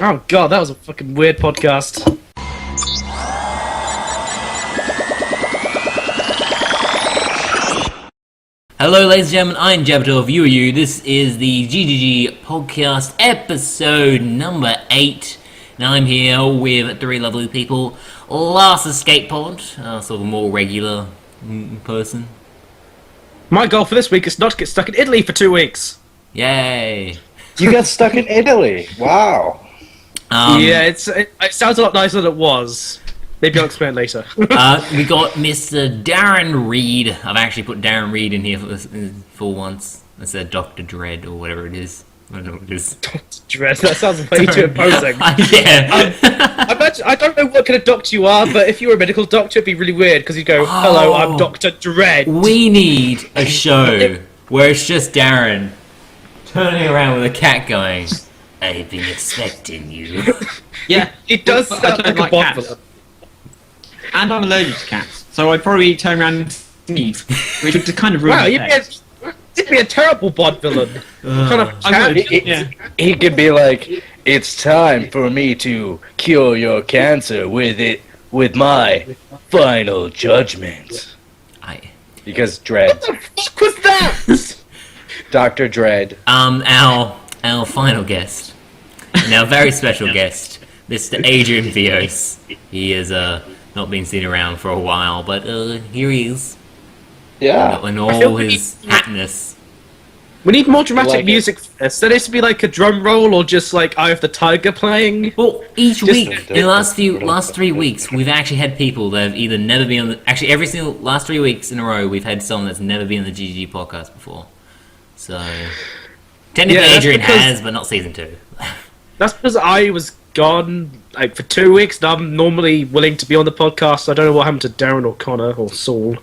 Oh god, that was a fucking weird podcast. Hello, ladies and gentlemen, I'm Jabbertov, you are you. This is the GGG podcast, episode number 8. And I'm here with 3 lovely people. Last Escape Pod, sort of a more regular person. My goal for this week is not to get stuck in Italy for 2 weeks. Yay! You got stuck in Italy. Wow. Yeah, it sounds a lot nicer than it was. Maybe I'll explain later. We got Mr. Darren Reed. I've actually put Darren Reed in here for once. I said Dr. Dread or whatever it is. I don't know what it is. Dr. Dread, that sounds way too imposing. Yeah. I don't know what kind of doctor you are, but if you were a medical doctor, it'd be really weird, because you'd go, hello, I'm Dr. Dread. We need a show where it's just Darren turning around with a cat going, I've been expecting you. Yeah, It does I sound don't like a Bond cats. villain. And I'm allergic to cats, so I'd probably turn around and sneeze, which would kind of ruin Wow, the you'd be a terrible Bond villain. What kind of I cat? would, yeah. He could be like, it's time for me to cure your cancer with my final judgment. Because Dread, What the fuck was that? Dr. Dread. Our final guest, and our very special guest, Mr. Adrian Theos. He has not been seen around for a while, but here he is. Yeah. In all his hatness. We need more dramatic like it. music for this. There needs to be like a drum roll or just like Eye of the Tiger playing. Well, each Just- week, in the last 3 weeks, we've actually had people that have either never been on the... Actually, every single last 3 weeks in a row, we've had someone that's never been on the GGG podcast before. So... Technically, Yeah, that's Adrian because- has, but not season 2. That's because I was gone like for 2 weeks, and I'm normally willing to be on the podcast. I don't know what happened to Darren or Connor or Saul.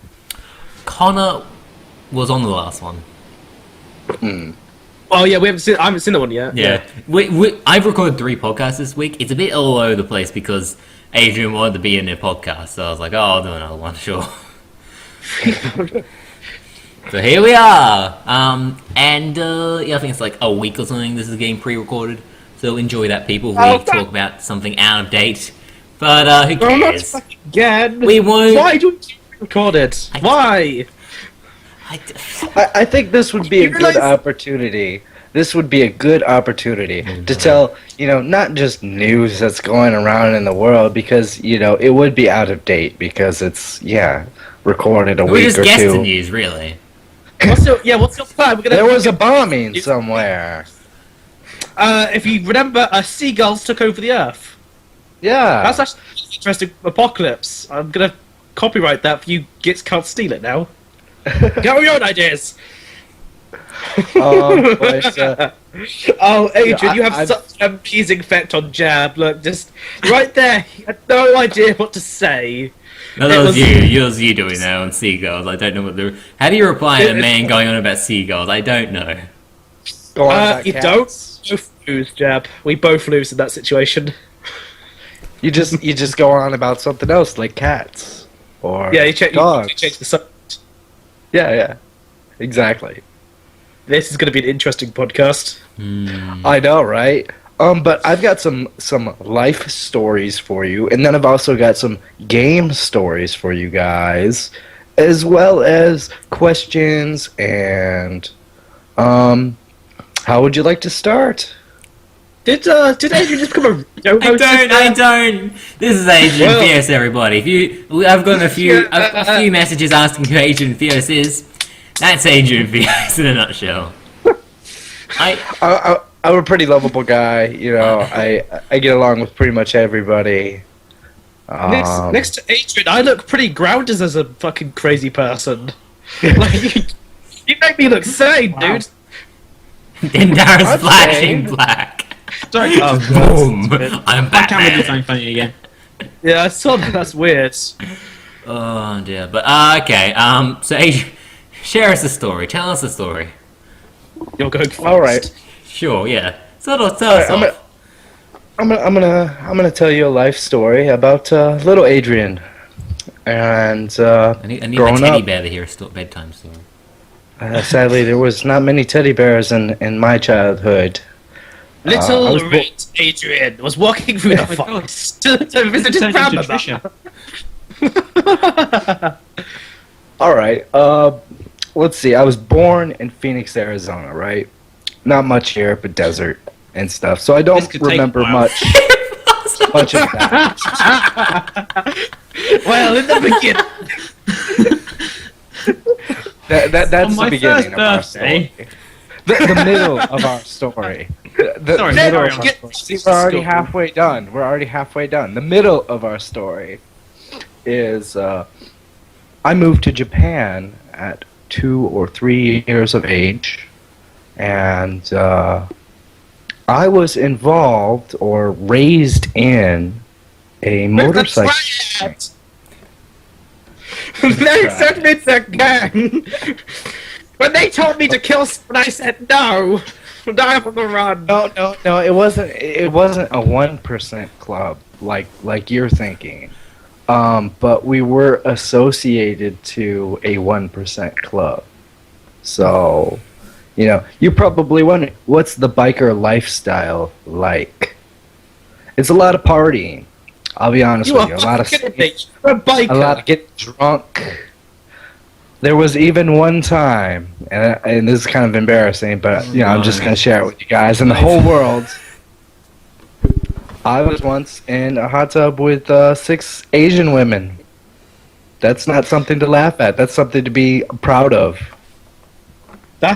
Connor was on the last one. Oh yeah, I haven't seen that one yet. Yeah. I've recorded 3 podcasts this week. It's a bit all over the place because Adrian wanted to be in their podcast, so I was like, oh, I'll do another one, sure. So here we are. Yeah, I think it's like a week or something this is getting pre-recorded. So enjoy that, people. We talk about something out of date. But who Oh, not cares? fucking again. We won't... Why do you record it? Why? I think this would be a good opportunity. This would be a good opportunity to tell, not just news that's going around in the world, because, it would be out of date because it's, recorded a We're week just or guessing two. news, really. What's your plan? We're gonna There was a bombing somewhere. if you remember, seagulls took over the Earth. Yeah. That's actually an interesting apocalypse. I'm gonna copyright that for you. Gits can't steal it now. Get your own ideas. But, Oh, Adrian, Yeah, you have I've- such an amazing effect on Jab. Look, just right there. You had no idea what to say. No, It that was was- you. That was you doing that on seagulls. I don't know what the... How do you reply to a man going on about seagulls? I don't know. go on about You cats. don't. Both lose, Jab. We both lose in that situation. You just go on about something else like cats or Yeah, you change dogs. the subject. Yeah, exactly. This is going to be an interesting podcast. I know, right? But I've got some life stories for you, and then I've also got some game stories for you guys, as well as questions and how would you like to start? Did Adrian just become a radio host? I don't. This is Adrian Well- Theos, everybody. I've got a few messages asking who Adrian Theos is. That's Adrian Theos in a nutshell. I'm a pretty lovable guy, I get along with pretty much everybody. Next to Adrian, I look pretty grounded as a fucking crazy person. Like, you make me look sane, dude. And Darren's I'm flashing saying- black. Sorry, Boom! I'm my camera did Batman. something funny again. Yeah, I saw that. That's weird. Oh dear. But okay. So Adrian, share us a story. Tell us a story. You're going first. All right. Sure. Yeah. Tell us off. I'm gonna tell you a life story about little Adrian, and I need my growing teddy up. bear to hear a bedtime story. Sadly, there was not many teddy bears in my childhood. Little was Red Adrian was walking through the my God. forest to visit his Turned into grandmother. Trisha. All right. Let's see. I was born in Phoenix, Arizona. Right. Not much here, but desert and stuff. So I don't This could take a remember while. much of that. Well, in the beginning, That's On the my beginning of our first birthday. story. The middle of our story. The Sorry, middle carry of on. our story. See, we're already halfway done. We're already halfway done. The middle of our story is I moved to Japan at 2 or 3 years of age, and I was involved or raised in a motorcycle. That's right. They said it's a gang. When they told me to kill someone, I said no. Die on the run. No. It wasn't a 1% club like you're thinking. But we were associated to a 1% club. So, you probably wonder, what's the biker lifestyle like? It's a lot of partying. I'll be honest with you. A lot of You're a biker. a lot of getting drunk. There was even one time, and this is kind of embarrassing, but I'm just gonna share it with you guys and the whole world. I was once in a hot tub with 6 Asian women. That's not something to laugh at. That's something to be proud of. I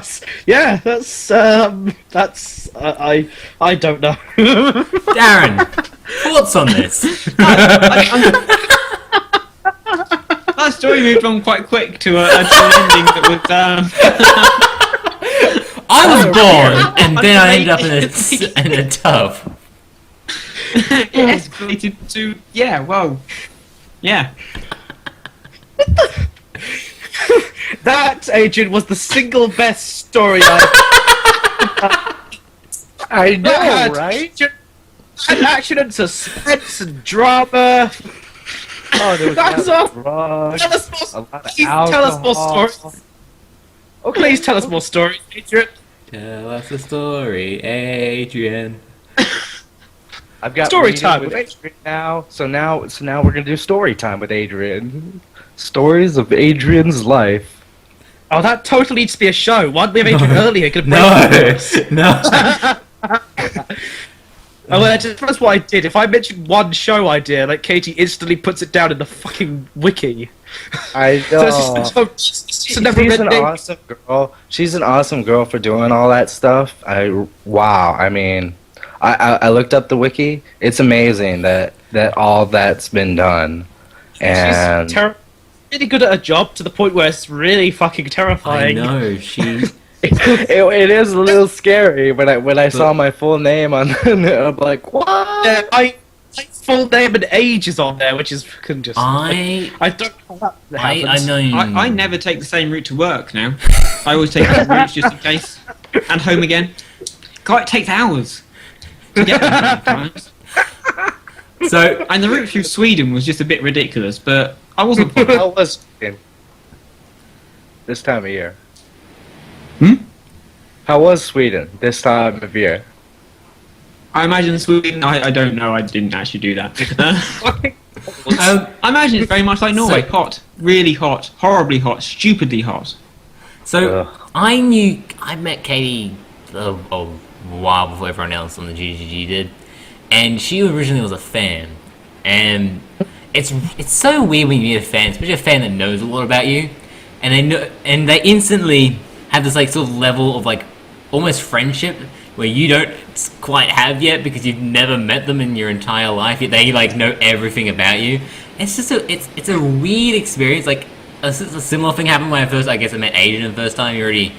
don't know. Darren, thoughts on this? That story moved on quite quick to an ending that was. I was born, and then I ended up in a tub. It escalated to yeah. That, Adrian, was the single best story I've I know, had. right? Had action and suspense and drama. Oh, there was That's a lot of all. drugs, Tell us a more. lot of Please tell us more alcohol. stories. Please tell us more stories, Adrian. Tell us a story, Adrian. I've got Story reading time with with Adrian now. So now we're gonna do story time with Adrian. Stories of Adrian's life. Oh, that totally needs to be a show. Why didn't we have Adrian earlier? Could have No. Oh, well, that's what I did. If I mentioned one show idea, like Katie instantly puts it down in the fucking wiki. I So know. it's just a never She's an ending. awesome girl. She's an awesome girl for doing all that stuff. Wow. I mean, I looked up the wiki. It's amazing that all that's been done. And She's really good at her job to the point where it's really fucking I terrifying. know, she... it is a little scary when I saw my full name on. I'm like, what? My full name and age is on there, which is fucking just. I don't know how that I happens. know... I never take the same route to work now. I always take different routes just in case, and home again. God, it takes hours to get there sometimes. So, And the route through Sweden was just a bit ridiculous, but I wasn't bothered. How was Sweden this time of year? How was Sweden this time of year? I imagine Sweden. I don't know. I didn't actually do that. I imagine it's very much like Norway. So- Hot, really hot, horribly hot, stupidly hot. So, Ugh. I met Katie a while before everyone else on the GGG did, and she originally was a fan, and it's so weird when you meet a fan, especially a fan that knows a lot about you, and they instantly have this like sort of level of like almost friendship where you don't quite have yet because you've never met them in your entire life, yet they like know everything about you. It's just it's a weird experience. Like a similar thing happened when I met Adrian the first time. He already,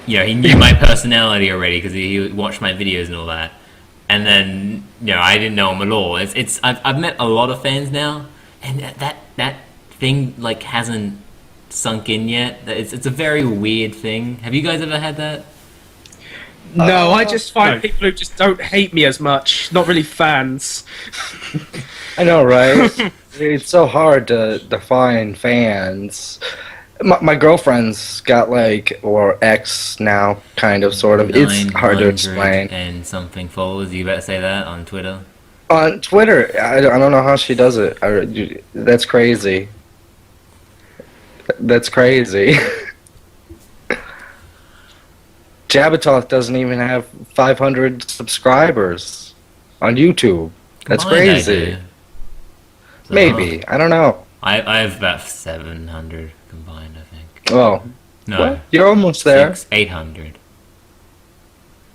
he knew my personality already because he watched my videos and all that. And then I didn't know him at all. I've met a lot of fans now, and that thing like hasn't sunk in yet. It's a very weird thing. Have you guys ever had that? No, I just find no. people who just don't hate me as much. Not really fans. I know, right? It's so hard to define fans. My girlfriend's got like, or ex now, kind of, sort of. It's hard to explain. And something followers. You better say that on Twitter. On Twitter, I don't know how she does it. That's crazy. That's crazy. Jabbertalk doesn't even have 500 subscribers on YouTube. That's Combined, crazy. So, Maybe. I don't know. I have about 700 combined, I think. Oh. No. Well, you're almost there. 800.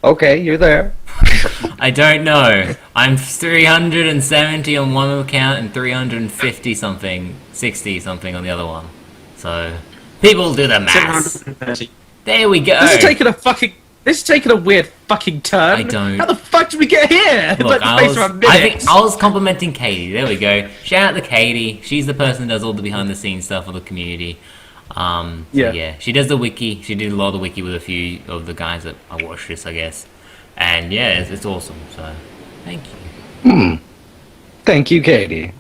Okay, you're there. I don't know. I'm 370 on one account and 350 something, 60 something on the other one. So, people do the maths. 730. There we go. This is taking a weird fucking turn. I don't- How the fuck did we get here? Look, Like, the space for a minute. I was complimenting Katie. There we go. Shout out to Katie. She's the person that does all the behind the scenes stuff for the community. Yeah. She does the wiki. She did a lot of the wiki with a few of the guys that I watched this, I guess. And yeah, it's awesome. So, thank you. Thank you, Katie.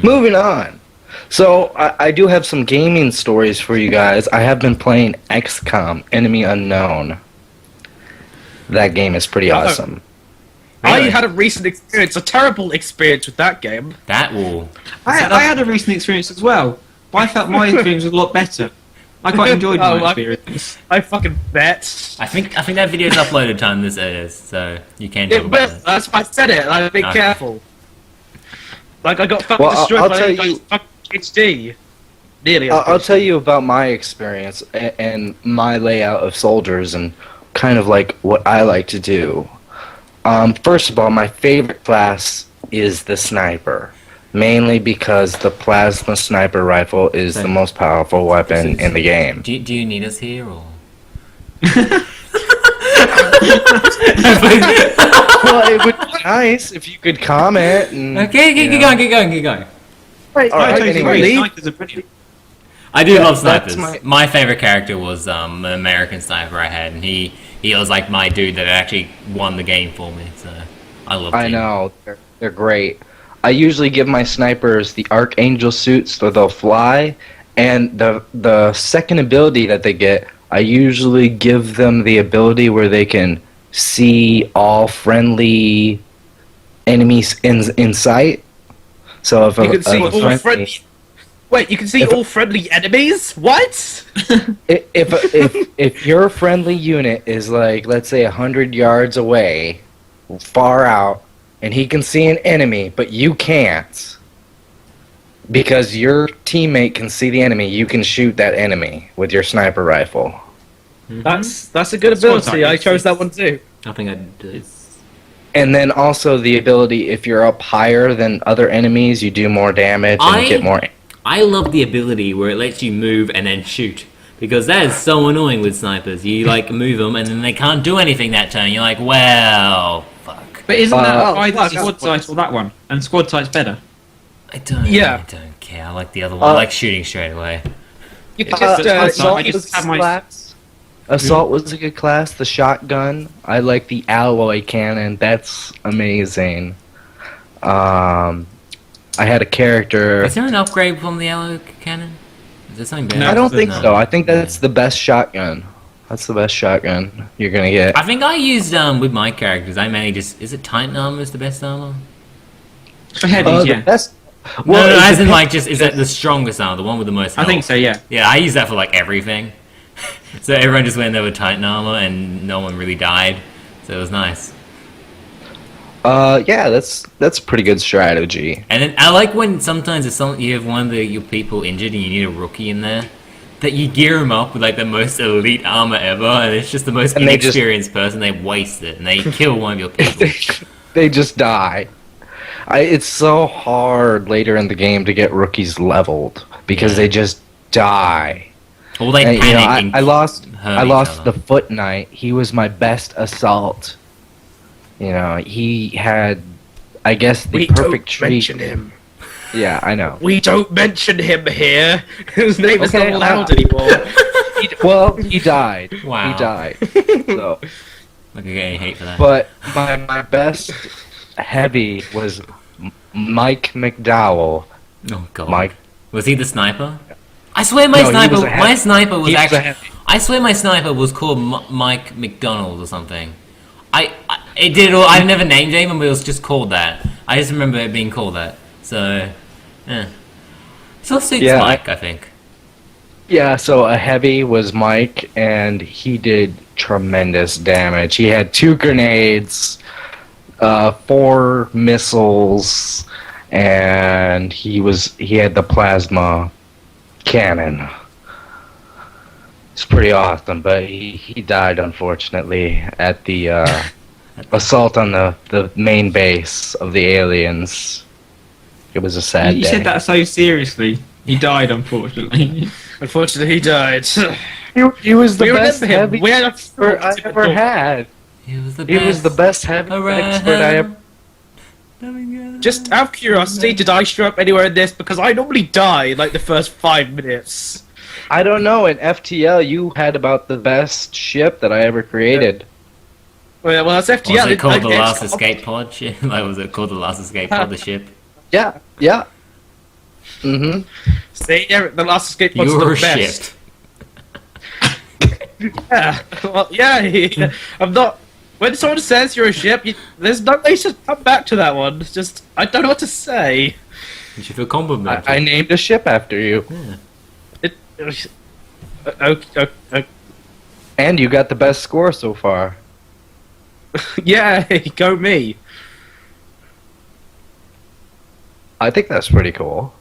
Moving on. So, I do have some gaming stories for you guys. I have been playing XCOM, Enemy Unknown. That game is pretty awesome. I had a recent experience, a terrible experience with that game. That will. I had a recent experience as well, but I felt my experience was a lot better. I quite enjoyed my experience. I fucking bet. I think that video's uploaded time this is, so you can talk about it. That's why I said it. Like, be Okay. careful. Like, I got fucking Well, destroyed I'll by tell a guy's you- fucking HD. Nearly. I'll tell you about my experience and my layout of soldiers and kind of like what I like to do. First of all, my favorite class is the sniper. Mainly because the plasma sniper rifle is the most powerful weapon in the game. Do you need us here or? Well, it would be nice if you could comment. And, Okay, keep going. Right, I totally anyway, agree. Snipers are brilliant. I do Yeah, love snipers. that's My favorite character was an American sniper I had, and he was like my dude that actually won the game for me. So I love. I know they're great. I usually give my snipers the Archangel suits so they'll fly, and the second ability that they get, I usually give them the ability where they can see all friendly enemies in sight. So if You can see a all friendly. Wait, you can see all friendly enemies? What? if your friendly unit is like, let's say 100 yards away, far out, and he can see an enemy, but you can't, because your teammate can see the enemy, you can shoot that enemy with your sniper rifle. That's a good That's what ability. I I chose that one too. I think I did. And then also the ability, if you're up higher than other enemies, you do more damage and get more. I love the ability where it lets you move and then shoot. Because that is so annoying with snipers. You like move them and then they can't do anything that turn. You're like, well, fuck. But isn't that oh, either fuck, squad sight or that one? And squad sight's better. I don't care. I like the other one. I like shooting straight away. You can just I just have my- Assault was a good class. The shotgun, I like the alloy cannon. That's amazing. I had a character. Is there an upgrade from the yellow cannon? Is there something better? No, I don't think No. so. I think that's the best shotgun. That's the best shotgun you're gonna get. I think I used with my characters. I mainly just is it Titan armor is the best armor? For headies, The yeah. best. No, it as in depends- like just is that the strongest armor, the one with the most? I think health? so, yeah. Yeah, I use that for like everything. So everyone just went there with Titan armor, and no one really died. So it was nice. Yeah, that's a pretty good strategy. And then I like when sometimes it's you have one of your people injured and you need a rookie in there, that you gear him up with like the most elite armor ever, and it's just the most And they just- inexperienced person. They waste it and they kill one of your people. They just die. It's so hard later in the game to get rookies leveled because they just die. Or they And, panic. and I lost hurt each other. the Foot Knight. He was my best assault. He had, I guess, the We perfect don't mention treat. him. Yeah, I know. We don't mention him here. His name is Okay, not allowed anymore. Well, he died. Wow. He died. So, Like I get any hate for that. but my best heavy was Mike McDowell. Oh god. Mike. Was he the sniper? I swear my No, he sniper, was a heavy. my sniper was He was a actually. heavy. I swear my sniper was called Mike McDonald or something. It did all. I never named him, but it was just called that. I just remember it being called that. So, yeah. Still suits Yeah, Mike, I think. Yeah, so a heavy was Mike, and he did tremendous damage. He had 2 grenades, 4 missiles, and he had the plasma cannon. It's pretty awesome, but he died unfortunately at the assault on the main base of the aliens. It was a sad You day. said that so seriously. He died, unfortunately. Unfortunately, he died. He was the We best remember him. heavy We had a expert I ever had. He was the He best. was the best heavy expert I ever. Just out of curiosity, did I show up anywhere in this? Because I normally die in like the first 5 minutes. I don't know. In FTL, you had about the best ship that I ever created. Well, that's FTL. Was it called the it's- Last Escape Pod ship? Like, was it called the Last Escape Pod, the ship? Yeah. Mm-hmm. See, the last escape pod's You were the best. shipped. Yeah, well, yeah. I'm not. When someone says you're a ship, there's no way to come back to that one. It's just I don't know what to say. You should feel complimented. I named a ship after you. Yeah. Okay. And you got the best score so far. Yeah, go me. I think that's pretty cool.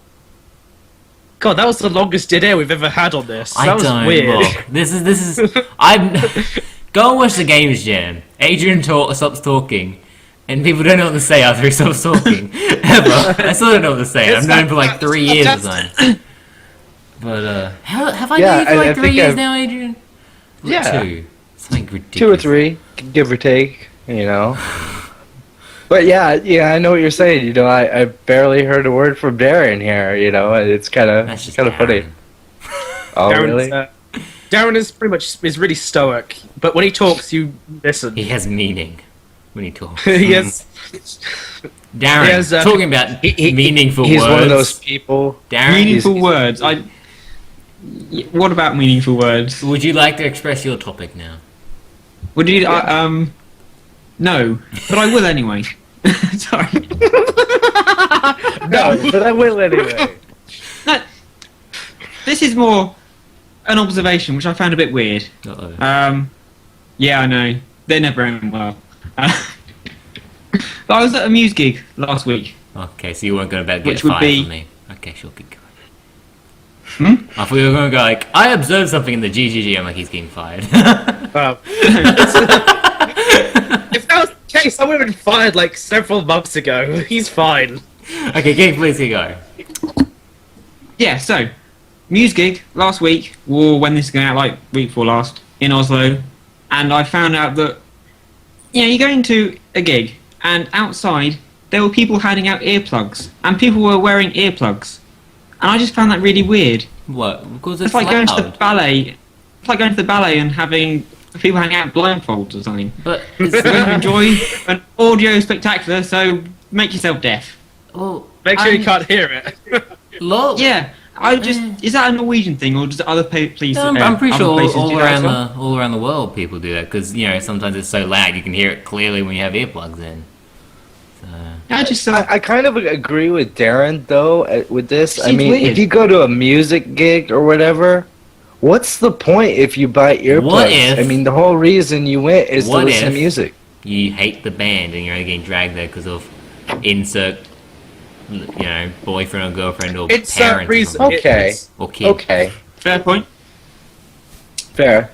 God, that was the longest dead air we've ever had on this. I That was don't weird. look. This is. I'm. Go and watch the games jam. Adrian stops talking, and people don't know what to say after he stops talking. Ever. I still don't know what to say. I've known him for like 3 years or something. But have I known you for like 3 years now, Adrian? Or Yeah. 2. Something ridiculous. 2 or 3, give or take. You know. But yeah, I know what you're saying. You know, I barely heard a word from Darren here. You know, it's kind That's of just funny. Darren. Oh, Darren's, really? Darren is pretty much really stoic, but when he talks, you listen. He has meaning when he talks. He has. Darren, He has, talking about meaningful He's words. one of those people. Darren, Meaningful words. What about meaningful words? would you like to express your topic now? Would you? No, but I will anyway. Sorry. No, but I will anyway. No, this is more an observation, which I found a bit weird. Uh-oh. Yeah, I know. They never end well. But I was at a Muse gig last week. Okay, so you weren't going to get Which would fired be- from me. Okay, sure, keep going. I thought you were going to go like, I observed something in the GGG. I'm like, he's getting fired. If that was the case, I would have been fired like several months ago. He's fine. Okay, please keep going. Yeah, so Muse gig last week, or when this is going out, like week before last, in Oslo, and I found out that you're going to a gig, and outside there were people handing out earplugs, and people were wearing earplugs, and I just found that really weird. What? Because it's It's like going to the loud. ballet. It's like going to the ballet and having people hang out blindfolds or something. But You're going to enjoy an audio spectacular, so make yourself deaf. well, Make sure you I'm- can't hear it. Yeah, I just is that a Norwegian thing or does other places? I'm pretty other sure places all do that as around well? all around the world people do that because sometimes it's so loud you can hear it clearly when you have earplugs in. So I just I kind of agree with Darren though with this. I Seems mean, weird. if you go to a music gig or whatever, what's the point if you buy earplugs? What if- I mean, the whole reason you went is to What listen if- to music. you hate the band and you're only getting dragged there because of insert, boyfriend or girlfriend or It's parents or reason. something. Okay. It's- Or kid. Okay, fair point. fair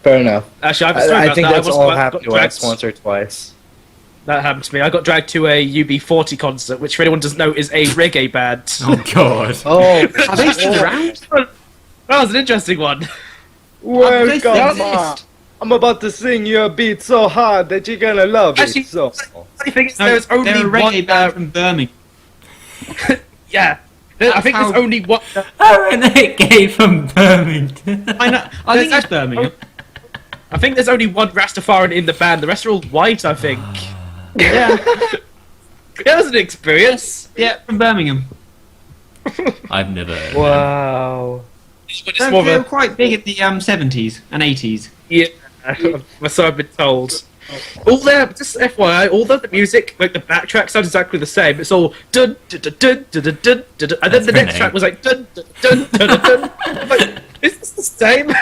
enough. Actually, I have a story I about think that. that's I was all got happened to dragged- us once or twice. That happened to me. I got dragged to a UB40 concert, which, for anyone doesn't know, is a reggae band. Oh god. Oh, Are they still around? That was an interesting one. Well, they still exist. I'm about to sing your beat so hard that you're gonna love Actually, it. So, I think No, there's only they're a reggae one. band from Birmingham. Yeah, I think there's how- only one. Oh, and they gay from Birmingham. I know. I think it's Birmingham. I think there's only one Rastafarian in the band. The rest are all white. I think. Yeah, That was an experience. yeah, from Birmingham. I've never heard of them. wow. It's more They of were quite big in the 70s and 80s. yeah, so I've been told. Just FYI, although the music, like the backtrack, sounds exactly the same, it's all dun dun dun dun dun dun dun, dun, and then the next track was like dun dun dun dun dun. dun. Like, is this the same?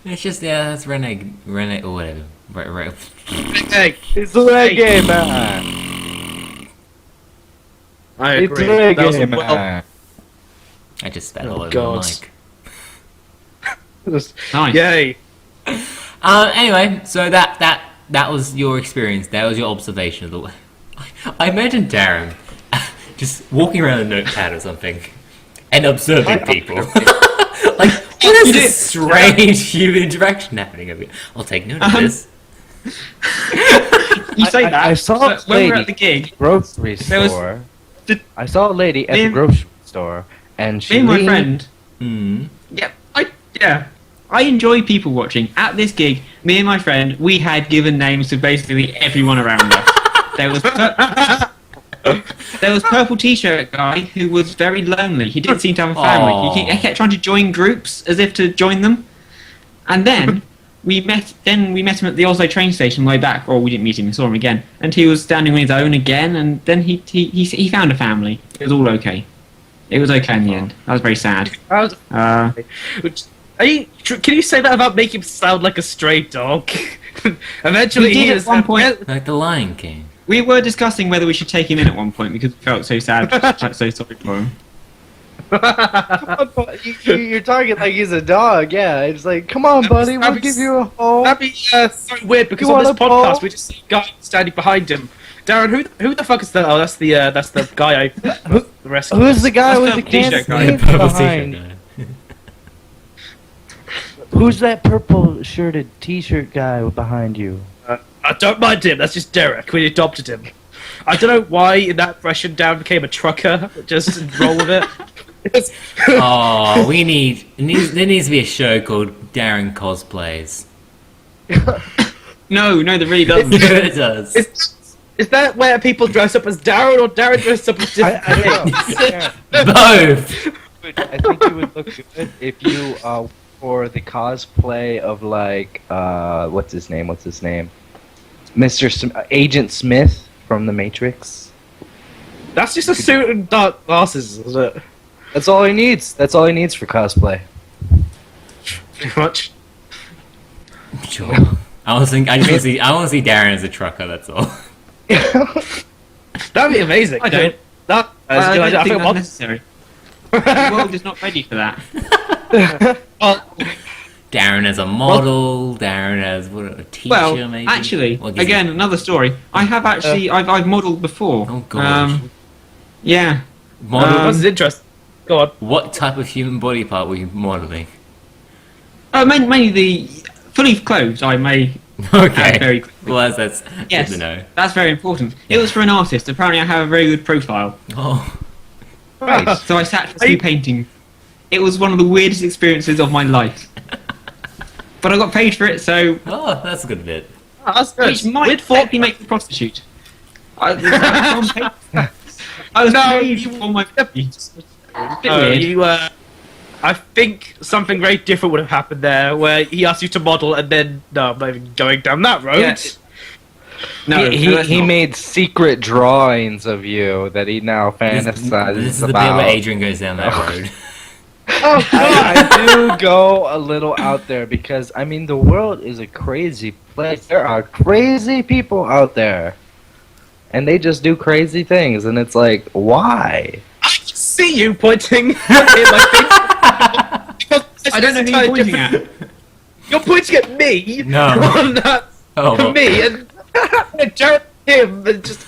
It's just that's Reneg or whatever. Right. Hey, It's reggae, man. I It's agree. That was reggae, well- man. I just spat all Oh, over God. the mic. Nice. Yay. Anyway, so that was your experience. That was your observation of the way. I imagine Darren just walking around a notepad or something and observing people. Like, what is this strange human interaction happening over here? I'll take note of this. You say that. I saw but a when we were lady at the gig, grocery There was- store. Did- I saw a lady at Me the and- grocery store, and she me and my leaned- friend. Hmm. I enjoy people watching. At this gig, me and my friend, we had given names to basically everyone around us. There was purple t-shirt guy who was very lonely. He didn't seem to have a family. He kept trying to join groups as if to join them. And then we met him at the Oslo train station way back, or we didn't meet him, we saw him again. And he was standing on his own again, and then he found a family. It was all okay. It was okay in the end. That was very sad. Can you say that about making him sound like a stray dog? Eventually, We did he at is one point. Like the Lion King. We were discussing whether we should take him in at one point because we felt so sad, so sorry for him. You're talking like he's a dog, yeah. It's like, come on, buddy, we'll give you a home. That'd be so weird because You on this want a podcast ball? we just see a guy standing behind him. Darren, who the fuck is that? Oh, that's the guy I the rest. Who's the guy with the T-shirt can guy. sleeve behind? Who's that purple shirted T-shirt guy behind you? I don't mind him. That's just Derek. We adopted him. I don't know why in that impression Darren became a trucker. Just roll with it. Oh, there needs to be a show called Darren Cosplays. No, there really doesn't. It does. Is that where people dress up as Darren or Darren dressed up as different I don't things? know. Both. I think you would look good if you for the cosplay of like what's his name? Agent Smith from The Matrix. That's just a suit and dark glasses, is it? That's all he needs. That's all he needs for cosplay. Pretty much. Sure. I want to see Darren as a trucker. That's all. That'd be amazing. I don't. That, I don't think think that's necessary. The world is not ready for that. Darren as a model. Darren as a teacher, Well, maybe. actually, What gives again, another story. I have actually, I've modelled before. Oh gosh. Yeah. Model. This is interesting. Go on. What type of human body part were you modeling? Mainly the fully clothed. I may. Okay. Very Well, that's Yes. good to know. That's very important. It was for an artist. Apparently, I have a very good profile. Oh. Right. So I sat for 2 paintings. It was one of the weirdest experiences of my life. But I got paid for it, so Oh, that's a good bit. Oh, that's good. which might We'd thought technically make me a prostitute. I was paid for my paintings. It's a bit weird. I think something very different would have happened there, where he asked you to model, and then no, I'm not even going down that road. Yeah. No, that's he not. made secret drawings of you that he now fantasizes This is the about. bit where Adrian goes down that road. Oh, I do go a little out there because I mean the world is a crazy place. There are crazy people out there, and they just do crazy things, and it's like, why? I can see you pointing in my face. I don't know who you're pointing at. You're pointing at me. No. Not Oh, for well. me, and Jared, him, and just.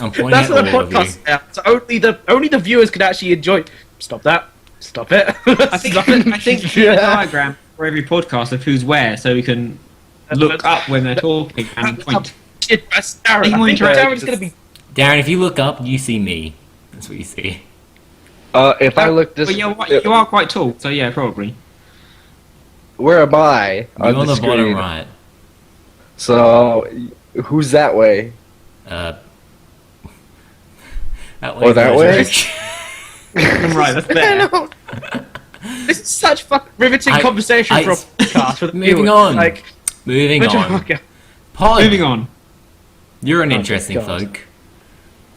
I'm pointing That's at what the all of you. podcast is about. So only the viewers can actually enjoy. Stop that. Stop it. I think the diagram for every podcast of who's where, so we can look up when they're talking and point. Darren, Be more I think interactive. Darren's gonna be. Darren, if you look up, you see me. That's what you see. If I look this, Well, you are quite tall, so yeah, probably. where am I You're on the screen? bottom right. So, who's that way? That Oh, that way? Right, that's I there. know. This is such fucking riveting conversation for a podcast. For the moving viewers. on. Like, Moving on. Pod, Moving on. you're an interesting God. folk.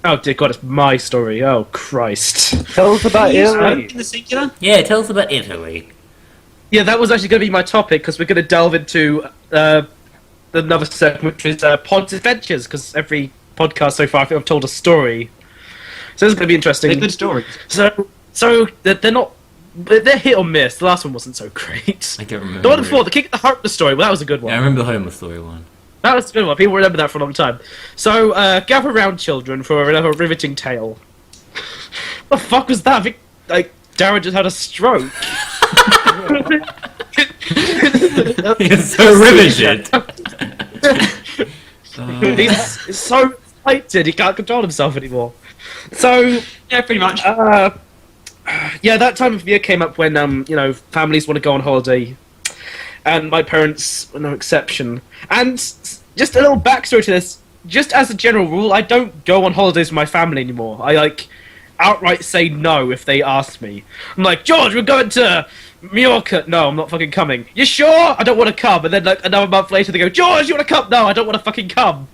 oh dear God, it's my story. Oh Christ. Tell us about Italy. In the singular? Yeah, tell us about Italy. Yeah, that was actually going to be my topic because we're going to delve into another segment, which is Pod's Adventures. Because every podcast so far, I think I've told a story. So this is going to be interesting. They're good stories. So they're not. They're hit or miss. The last one wasn't so great. I don't remember. The one before, the King of the Homeless story. Well, that was a good one. Yeah, I remember the homeless story one. That was a good one. People remember that for a long time. So gather round, children, for another riveting tale. What the fuck was that? I think like Darren just had a stroke. It's so riveted. He's so excited he can't control himself anymore. So Yeah, pretty much. yeah, that time of year came up when families want to go on holiday, and my parents were no exception. And just a little backstory to this: just as a general rule, I don't go on holidays with my family anymore. I outright say no if they ask me. I'm like, George, we're going to Mallorca. No, I'm not fucking coming. You sure? I don't want to come. And then like another month later, they go, George, you want to come? No, I don't want to fucking come.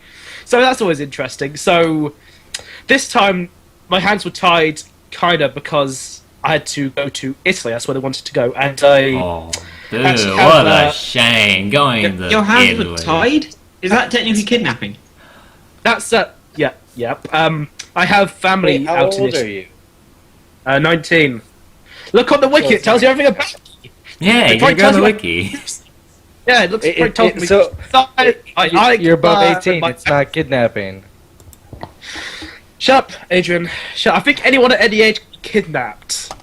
So that's always interesting. So this time, my hands were tied, kind of, because I had to go to Italy. That's where they wanted to go, and I. Oh, dude, Actually, what have, a shame. Going to Your hands were Italy. tied? Is that technically kidnapping? That's yeah. I have family Wait, how out in old are Italy. you? 19. Look on the wiki. It tells you everything about me. Yeah, It you probably can go on the tells you- wiki. Yeah, it looks It- pretty it- told me. so- You're above uh, 18. my- It's not kidnapping. Shut up, Adrian. Shut up. I think anyone at any age can be kidnapped.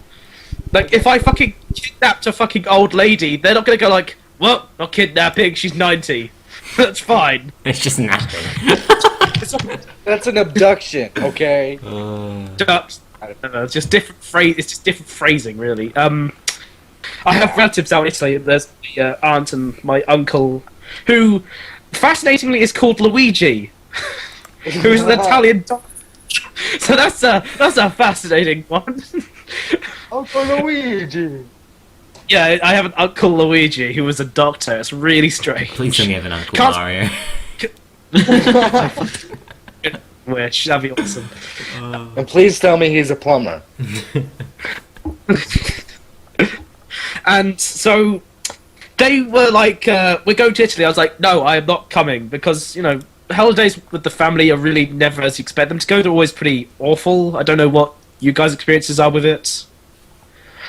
Like, if I fucking kidnapped a fucking old lady, they're not gonna go like, well, not kidnapping, she's 90. That's fine. It's just nothing. That's an abduction, okay? I don't know, it's just different phrase. It's just different phrasing, really. I have relatives out in Italy. There's my aunt and my uncle, who, fascinatingly, is called Luigi, who is an Italian doctor. So that's a fascinating one. Uncle Luigi. Yeah, I have an uncle Luigi who was a doctor. It's really strange. Please tell me you have an Uncle Can't- Mario. Wish that'd be awesome. And please tell me he's a plumber. And so they were like, "We're going to Italy." I was like, "No, I am not coming," because holidays with the family are really never as you expect them to go. They're always pretty awful. I don't know what you guys' experiences are with it.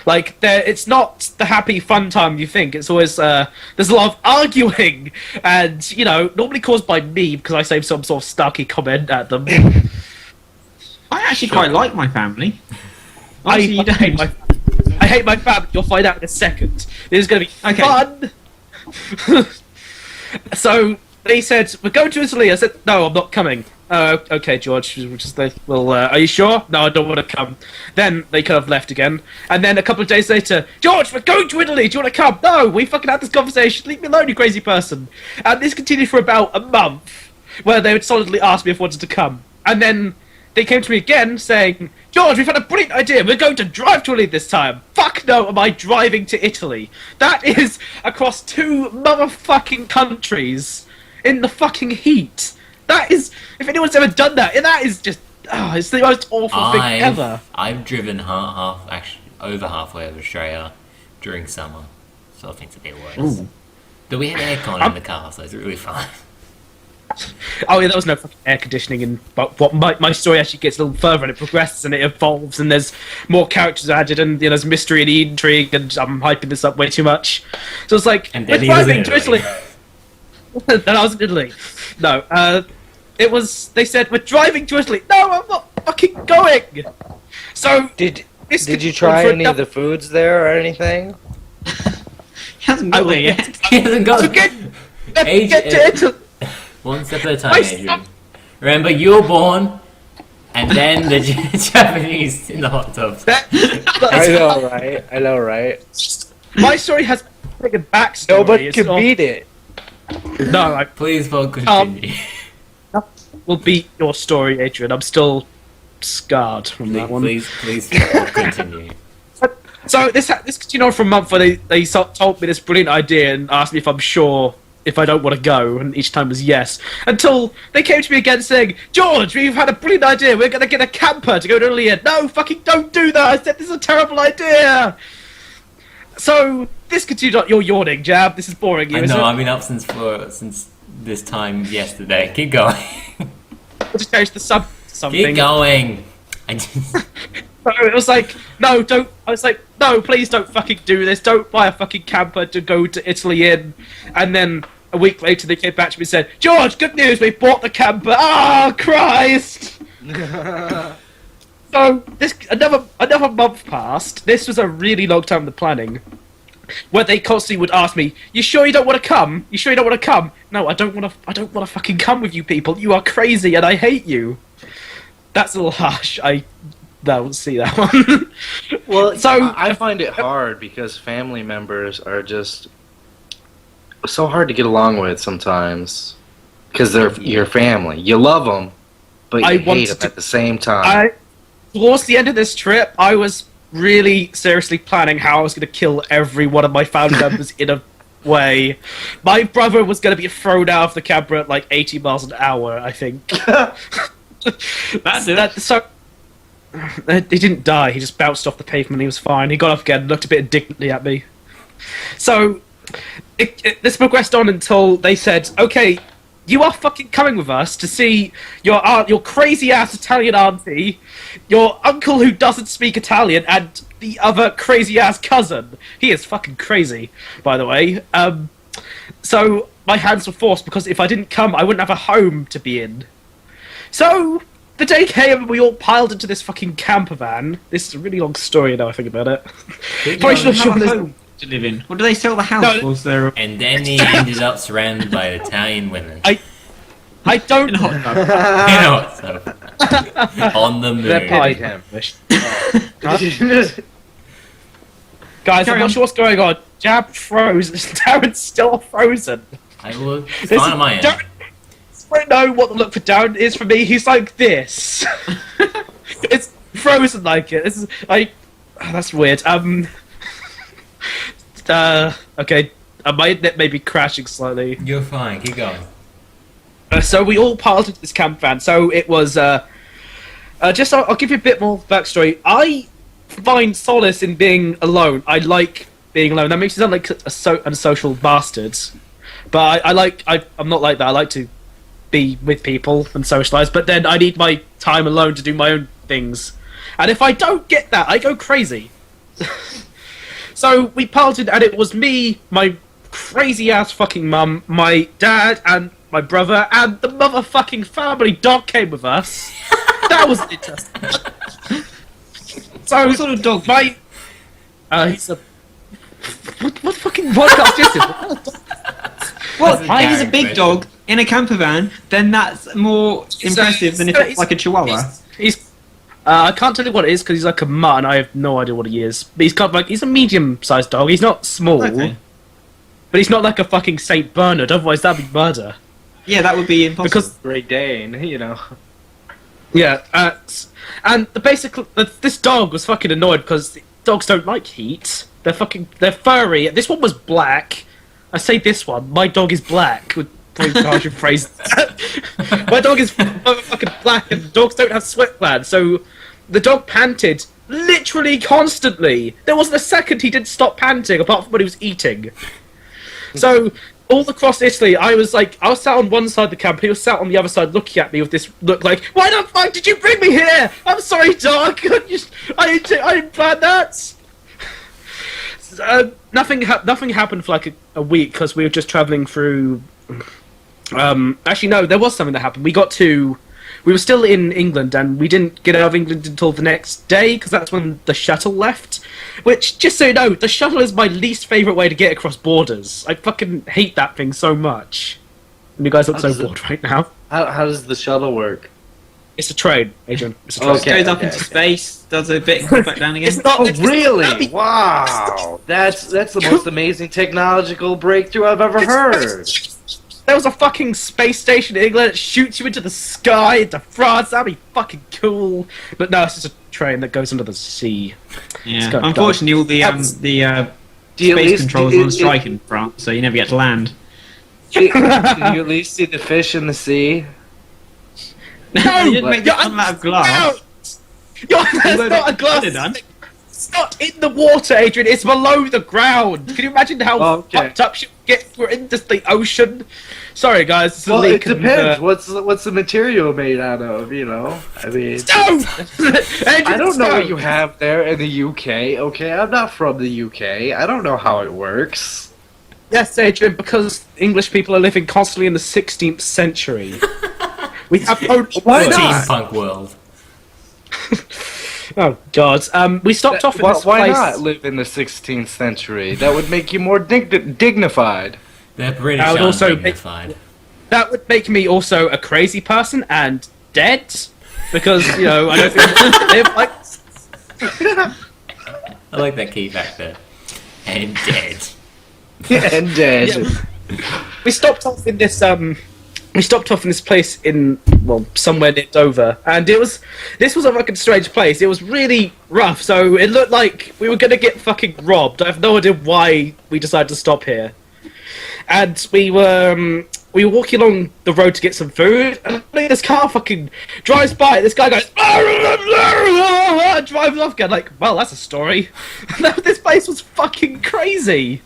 Like, it's not the happy, fun time you think. It's always, there's a lot of arguing, and, normally caused by me, because I say some sort of snarky comment at them. I actually quite like my family. Obviously, you hate don't. I hate my family. You'll find out in a second. This is going to be Okay. fun! So, they said, we're going to Italy. I said, no, I'm not coming. Okay, George. Well, are you sure? No, I don't want to come. Then they kind of left again. And then a couple of days later, George, we're going to Italy. Do you want to come? No, we fucking had this conversation. Leave me alone, you crazy person. And this continued for about a month, where they would solidly ask me if I wanted to come. And then they came to me again saying, George, we've had a brilliant idea. We're going to drive to Italy this time. Fuck no, am I driving to Italy? That is across 2 motherfucking countries in the fucking heat. That is, if anyone's ever done that, that is just, it's the most awful thing ever. I've driven over halfway of Australia during summer, so I think it's a bit worse. Ooh. But we had aircon in the car, so it's really fine. Oh yeah, there was no fucking air conditioning, and but what my story actually gets a little further and it progresses and it evolves and there's more characters added and there's mystery and intrigue and I'm hyping this up way too much. So it's like, And we're then he was driving in to Italy. Then I was in Italy. No, it was. They said we're driving to Italy. No, I'm not fucking going. So Did this you could- try for any of the foods there or anything? He hasn't I got will there yet. He hasn't got to get Age- to Italy. one step at a time, I Adrian. Remember, you were born, and then the Japanese in the hot tubs. I know, right? My story has a big backstory. Nobody It's can not- beat it. No, I Please, Paul, continue. will beat your story, Adrian. I'm still scarred from that one. Please, Paul, continue. So this continued on for a month where they told me this brilliant idea and asked me if I'm sure if I don't want to go, and each time was yes. Until they came to me again saying, George, we've had a brilliant idea, we're going to get a camper to go to Italy. No, fucking don't do that, I said this is a terrible idea. So this continued on. You're yawning, Jab, this is boring you, I isn't know, it? I've been up since this time yesterday. Keep going. We'll just change the sub to something. Keep going. I just... So it was like, no, don't. I was like, no, please don't fucking do this. Don't buy a fucking camper to go to Italy in. And then a week later, they came back to me and said, George, good news, we bought the camper. Oh, Christ! So this another month passed. This was a really long time in the planning, where they constantly would ask me, "You sure you don't want to come? You sure you don't want to come?" No, I don't want to. I don't want to fucking come with you people. You are crazy, and I hate you. That's a little harsh. I don't see that one. Well, so I find it hard because family members are just so hard to get along with sometimes because they're your family. You love them, but you hate them at the same time. Towards the end of this trip, I was really seriously planning how I was going to kill every one of my family members in a way. My brother was going to be thrown out of the camper at like 80 miles an hour, I think. So he didn't die. He just bounced off the pavement. He was fine. He got up again, looked a bit indignantly at me. So this progressed on until they said, "Okay, you are fucking coming with us to see your crazy ass Italian auntie, your uncle who doesn't speak Italian, and the other crazy ass cousin. He is fucking crazy, by the way." So my hands were forced because if I didn't come, I wouldn't have a home to be in. So the day came and we all piled into this fucking camper van. This is a really long story now I think about it. Probably should have shown this. To live in. Or did they sell the house? No. Was there? And then he ended up surrounded by Italian women. I don't In a hot tub. You know what? So, on the moon. That pitied him. Guys, Carry I'm not on. sure what's going on. Jab froze. Darren's still frozen. I will. It's fine on my end. Darren, I don't know what the look for Darren is for me. He's like this. It's frozen like it. This is like that's weird. Okay. My internet may be crashing slightly. You're fine. Keep going. So we all piled into this camp van. So it was just I'll give you a bit more backstory. I find solace in being alone. I like being alone. That makes me sound like a unsocial bastard, but I'm not like that. I like to be with people and socialize. But then I need my time alone to do my own things. And if I don't get that, I go crazy. So we piled in, and it was me, my crazy ass fucking mum, my dad, and my brother, and the motherfucking family dog came with us. That was interesting. So What sort of dog? He's a what fucking podcast is this? Well, That's a if he's a Darren big question. dog in a camper van, then that's more impressive than if it's like a chihuahua. He's I can't tell you what it is because he's like a mutt, and I have no idea what he is. But he's kind of like he's a medium-sized dog. He's not small, Okay. but he's not like a fucking Saint Bernard. Otherwise, that'd be murder. Yeah, that would be impossible. Because Great Dane, you know. yeah, and this dog was fucking annoyed because dogs don't like heat. They're furry. This one was black. I say this one. My dog is black. Probably how I should phrase that. My dog is fucking black, and dogs don't have sweat glands. So the dog panted literally constantly. There wasn't a second he didn't stop panting, apart from when he was eating. So all across Italy, I was sat on one side of the camp. He was sat on the other side, looking at me with this look like, "Why the fuck did you bring me here? I'm sorry, dog. I didn't plan that." Nothing happened for like a week because we were just traveling through. Actually, no, there was something that happened. We were still in England, and we didn't get out of England until the next day because that's when the shuttle left. Which, just so you know, the shuttle is my least favourite way to get across borders. I fucking hate that thing so much. And you guys look How so does it- bored right now. How does the shuttle work? It's a train, Adrian. It's a train. Okay. Goes up into space, does a bit, comes back down again. It's not. Oh, it's- really? Wow. That's the most amazing technological breakthrough I've ever heard. was a fucking space station in England that shoots you into the sky, into France. That'd be fucking cool. But no, it's just a train that goes under the sea. Yeah. Unfortunately, all the space controls are on strike in France, so you never get to land. Did you at least see the fish in the sea? No! You didn't make the tunnel out of glass. That's not a glass. It's not in the water, Adrian. It's below the ground. Can you imagine how fucked up shit gets? We're in just the ocean. Sorry, guys. It's a leak. It depends. What's the material made out of? You know, I mean, Stone! I don't know what you have there in the UK. Okay, I'm not from the UK. I don't know how it works. Yes, Adrian, because English people are living constantly in the 16th century. We have no Why not? Steampunk world. Oh God! We stopped off in this Why place. not live in the 16th century? That would make you more dignified. They're British That would also undignified. That would make me also a crazy person and dead, because I don't think I live like. I like that key back there. And dead. And dead. Yeah. We stopped off in this place in somewhere near Dover, and this was a fucking strange place. It was really rough, so it looked like we were gonna get fucking robbed. I have no idea why we decided to stop here. And we were walking along the road to get some food, and this car fucking drives by. This guy goes, drives off again. Like, well, that's a story. This place was fucking crazy.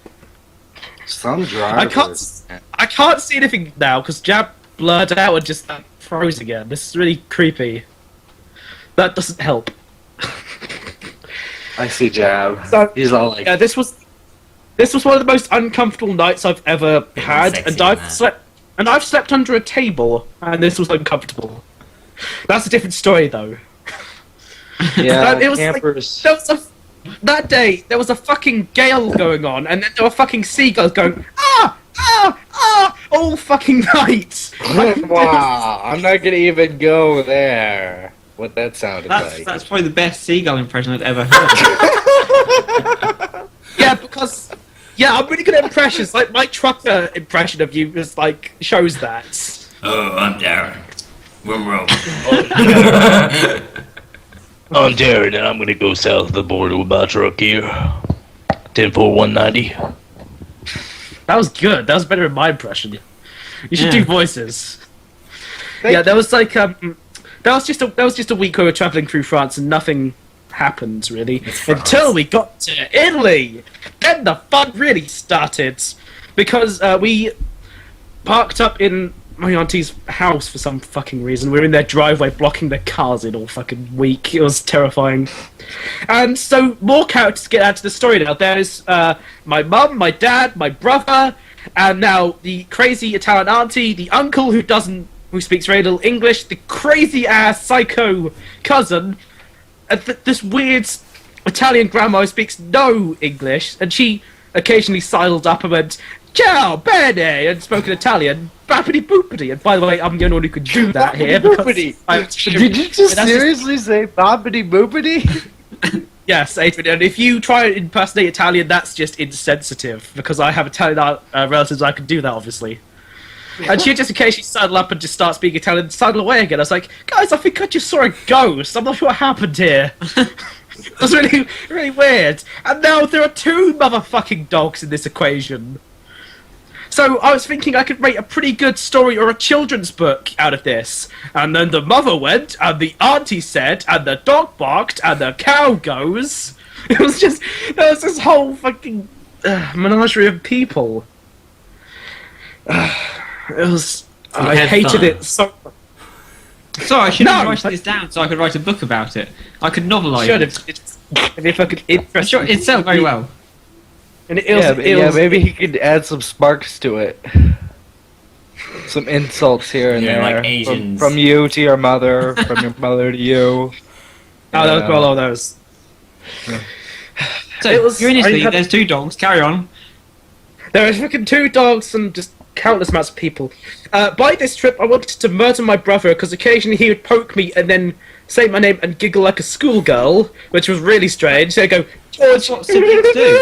Some drivers. I can't see anything now because Jab blurred out and just froze again. This is really creepy. That doesn't help. I see Jab. So, he's all like, yeah, this was one of the most uncomfortable nights I've ever had, and I've slept under a table, and this was uncomfortable. That's a different story, though. yeah, it was campers. That day, there was a fucking gale going on, and then there were fucking seagulls going, all fucking night. Wow, I'm not gonna even go there. What that sounded like. That's probably the best seagull impression I've ever heard. Yeah, I'm really good at impressions. Like, my trucker impression of you is, shows that. Oh, I'm Darren. We're I'm Darren, and I'm gonna go south of the border with my truck here. 10-4-190. That was good. That was better than my impression. You should Yeah. do voices. That was that was just a week where we were traveling through France and nothing happened really until we got to Italy. Then the fun really started because we parked up in my auntie's house for some fucking reason. We were in their driveway blocking their cars in all fucking week. It was terrifying. And so more characters get out to the story now. There's my mum, my dad, my brother, and now the crazy Italian auntie, the uncle who speaks very little English, the crazy ass psycho cousin, and this weird Italian grandma who speaks no English, and she occasionally sidled up and went, "Ciao, bene," and spoke in Italian, bappity boopity. And by the way, I'm the only one who could do that here. Boopity. Did you just seriously say boppity boopity? Yes, Adrian, and if you try to impersonate Italian, that's just insensitive, because I have Italian relatives, I can do that, obviously. And she just occasionally sidle up and just start speaking Italian and sidle away again. I was like, guys, I think I just saw a ghost. I'm not sure what happened here. It was really, really weird. And now there are two motherfucking dogs in this equation. So I was thinking I could write a pretty good story or a children's book out of this. And then the mother went, and the auntie said, and the dog barked, and the cow goes. There was this whole fucking menagerie of people. I hated it so much. So I should have written this down so I could write a book about it. I could novelise it. If I could interest Sure, it'd sell very well. And maybe he could add some sparks to it. Some insults here and there. like Asians. From you to your mother, from your mother to you. Oh, that was well, all those. So you're in Italy, there's two dogs, carry on. There are fucking two dogs and just countless amounts of people. By this trip, I wanted to murder my brother because occasionally he would poke me and then say my name and giggle like a schoolgirl, which was really strange. So I go, George. That's what siblings do.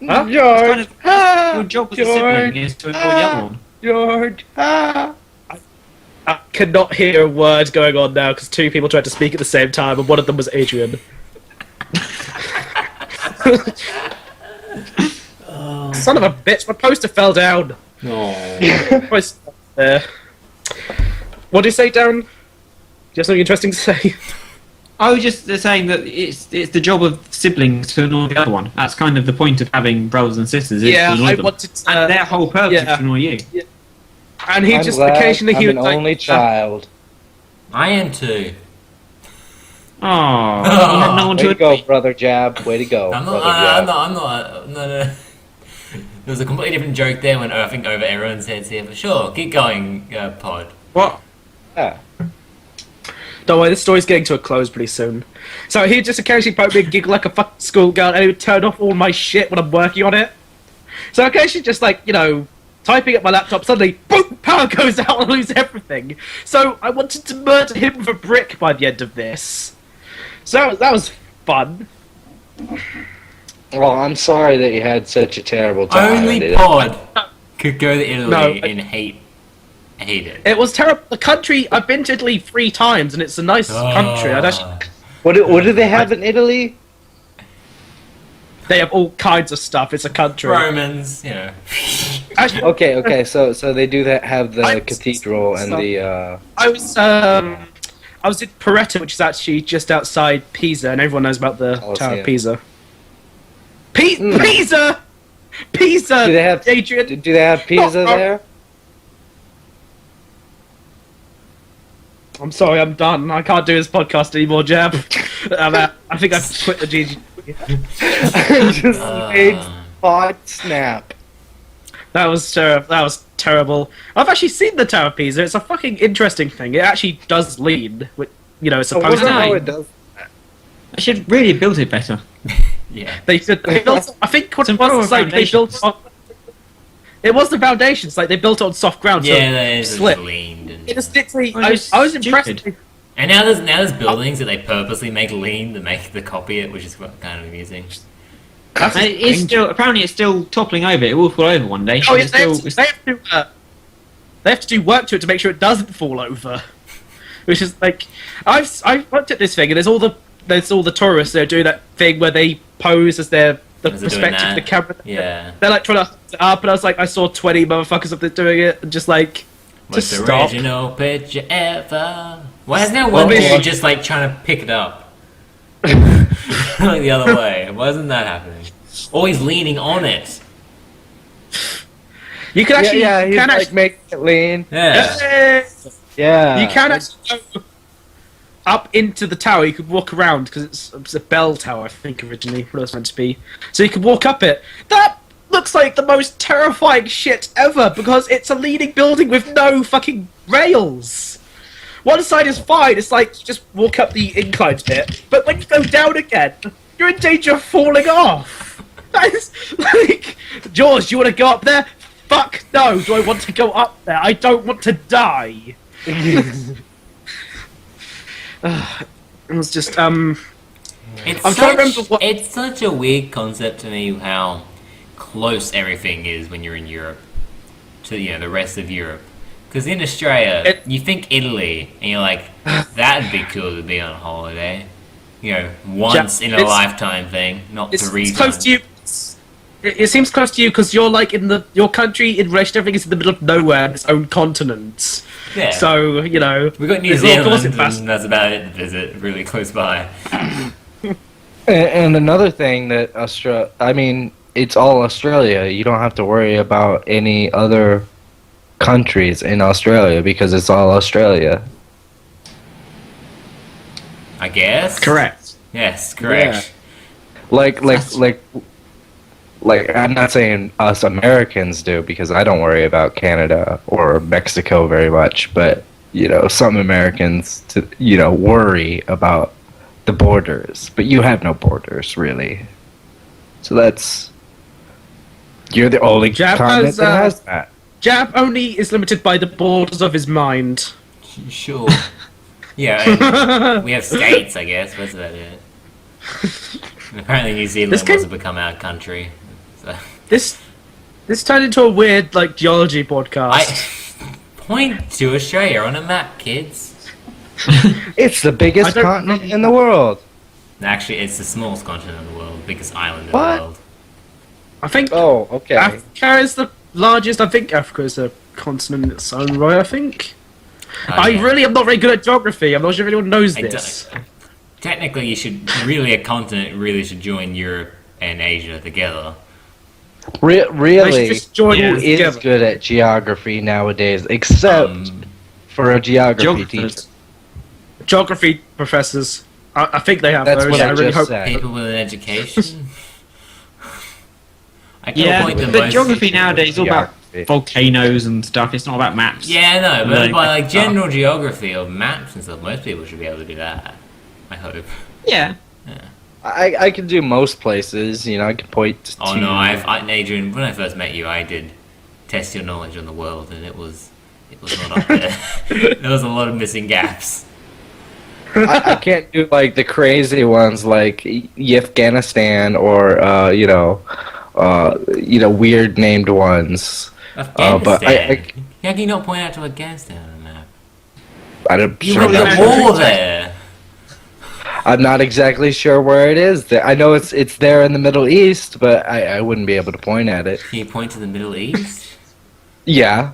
Huh? It's kind of, your job as a sibling is to annoy the other one. George. Ah. I cannot hear a word going on now because two people tried to speak at the same time, and one of them was Adrian. Son of a bitch! My poster fell down. No. There. What do you say, Darren? Do you have something interesting to say? I was just saying that it's the job of siblings to annoy the other one. That's kind of the point of having brothers and sisters. Is to annoy them. And their whole purpose is to annoy you. Yeah. And he I'm just glad occasionally I'm he would an like, only child. I am too. Oh, you had no one Way to to go, annoy. brother Jab. Way to go, I'm brother not. Jab. No. There was a completely different joke there when I think over everyone's heads here. For sure, keep going, Pod. What? Yeah. don't worry, this story's getting to a close pretty soon. So he'd just occasionally poke me and giggle like a fucking schoolgirl, and he would turn off all my shit when I'm working on it. So occasionally just like, typing at my laptop, suddenly, boom, power goes out and I lose everything. So I wanted to murder him with a brick by the end of this. So that was fun. Well, I'm sorry that you had such a terrible time. Only Pod could go to Italy and hate it. It was terrible. The country, I've been to Italy 3 times, and it's a nice country. I'd actually, What do they have in Italy? they have all kinds of stuff. It's a country. Romans, Actually, Okay. So they do have the I- cathedral and the. I was in Paretta, which is actually just outside Pisa, and everyone knows about the Colosseum. Tower of Pisa. Pisa! Pisa! Do they have Adrian? Do they have pizza there? I'm sorry, I'm done. I can't do this podcast anymore, Jab. I think I've quit the GG. Just made pot snap. That was terrible. I've actually seen the Tower of Pisa. It's a fucking interesting thing. It actually does lean. It's supposed to. how to. it does. I should really have built it better. Yeah. They built. I think what Some it was proper is like they built. It was the foundations. Like they built it on soft ground. So Yeah, it they slipped. leaned and It is literally. Well, I it's was impressed. stupid. and now there's buildings that they purposely make lean to make the copy it, which is kind of amusing. That's And it's still apparently it's still toppling over. It will fall over one day. Oh yeah, It's they have, still- to, they have to do work to it to make sure it doesn't fall over. Which is like, I've looked at this thing and there's all the tourists that are doing that thing where they pose as the As they're doing perspective of the that. camera. Yeah. They're like trying to hold it up, and I was like, I saw 20 motherfuckers up there doing it, and just like, Most just stop. original picture ever. Why is there Well, one maybe- dude just like trying to pick it up? Like the other way. Why isn't that happening? Always leaning on it. You can actually, yeah, he's you can like actually, making it lean. Yeah. Yeah. you can actually go up into the tower. You could walk around because it's a bell tower, I think originally what it was meant to be. So you could walk up it. That looks like the most terrifying shit ever because it's a leaning building with no fucking rails. One side is fine. It's like you just walk up the inclined bit, but when you go down again, you're in danger of falling off. That is like, George, do you want to go up there? Fuck no. Do I want to go up there? I don't want to die. It was just It's I'm trying to such, remember what- it's such a weird concept to me how close everything is when you're in Europe to the rest of Europe. Because in Australia, you think Italy, and you're like, that'd be cool to be on holiday. Once in a it's- lifetime thing, not it's 3 close times. to you. It seems close to you because you're like your country in relation to everything is in the middle of nowhere, its own continent. Yeah. So We got New it's all- of course Zealand, it fast- and that's about it to visit, really close by. And another thing that it's all Australia. You don't have to worry about any other countries in Australia because it's all Australia. I guess? correct. Yes, correct. Like I'm not saying us Americans do because I don't worry about Canada or Mexico very much, but some Americans worry about the borders, but you have no borders really. So you're the only Jap continent has, that has that. Jab only is limited by the borders of his mind. Sure. Yeah, and we have states, I guess. That's about it. And apparently New Zealand This wants can- to become our country. So. This This turned into a weird, like, geology podcast. I point to Australia on a map, kids. It's the I biggest don't- continent in the world. Actually, it's the smallest continent in the world, biggest island in What? the world. I think Oh, okay. Africa is the largest. I think Africa is a continent in its own right, I think. Oh, I yeah. really am not very good at geography. I'm not sure if anyone knows I this. Technically, you should really a continent really should join Europe and Asia together. They should Really, just join who all is together. good at geography nowadays, except for a geography teacher? Geographers. Geography professors. I think they have That's those. what I really just hope. said. People with an education. I can Yeah, point to but most. geography nowadays is all about Geography. volcanoes and stuff. It's not about maps. Yeah, no, but Learning by like stuff. general geography of maps and stuff, most people should be able to do that. I hope. Yeah. I can do most places. You know, I can point to. Oh no, Adrian, when I first met you, I did test your knowledge on the world, and it was not up there. There was a lot of missing gaps. I can't do like the crazy ones like Afghanistan or weird named ones. Afghanistan. But How can you not point out to Afghanistan on a map? I don't. You sure went about to that. war there. I'm not exactly sure where it is. I know it's there in the Middle East, but I wouldn't be able to point at it. Can you point to the Middle East? Yeah,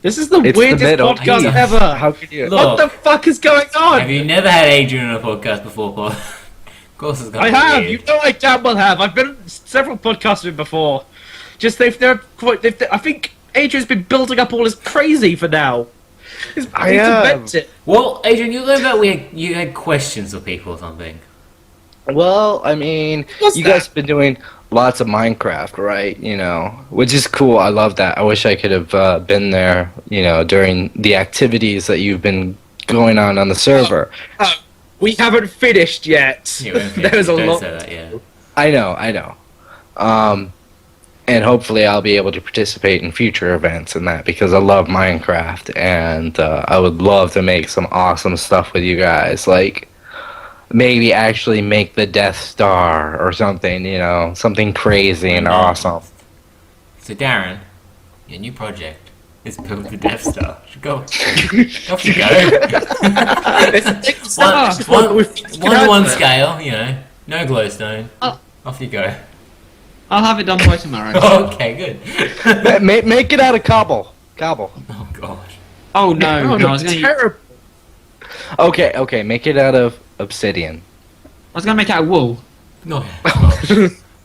This is the it's weirdest the Middle podcast East. ever. How could you? Look. What the fuck is going on? Have you never had Adrian on a podcast before, Paul? Of course it's gonna I be have. weird. You know I damn well have. I've been on several podcasts with him before. Just I think Adrian's been building up all this crazy for now. He's I he's am. invented it. Well, Adrian, you learned that you had questions for people or something. Well, I mean, What's you that? guys been doing lots of Minecraft, right? You know, which is cool. I love that. I wish I could have been there, during the activities that you've been going on the server. We haven't finished yet. Yeah, we haven't There's a don't lot. say that, yeah. I know. And hopefully I'll be able to participate in future events and that because I love Minecraft and I would love to make some awesome stuff with you guys. Like maybe actually make the Death Star or something, something crazy and awesome. So Darren, your new project is build the Death Star. Go. Off you go. One to one scale, no glowstone. Oh. Off you go. I'll have it done by tomorrow. Okay, good. Make it out of cobble. Oh god. Oh no, Oh, no, I was gonna terrible. Okay, make it out of obsidian. make it out of wool. No.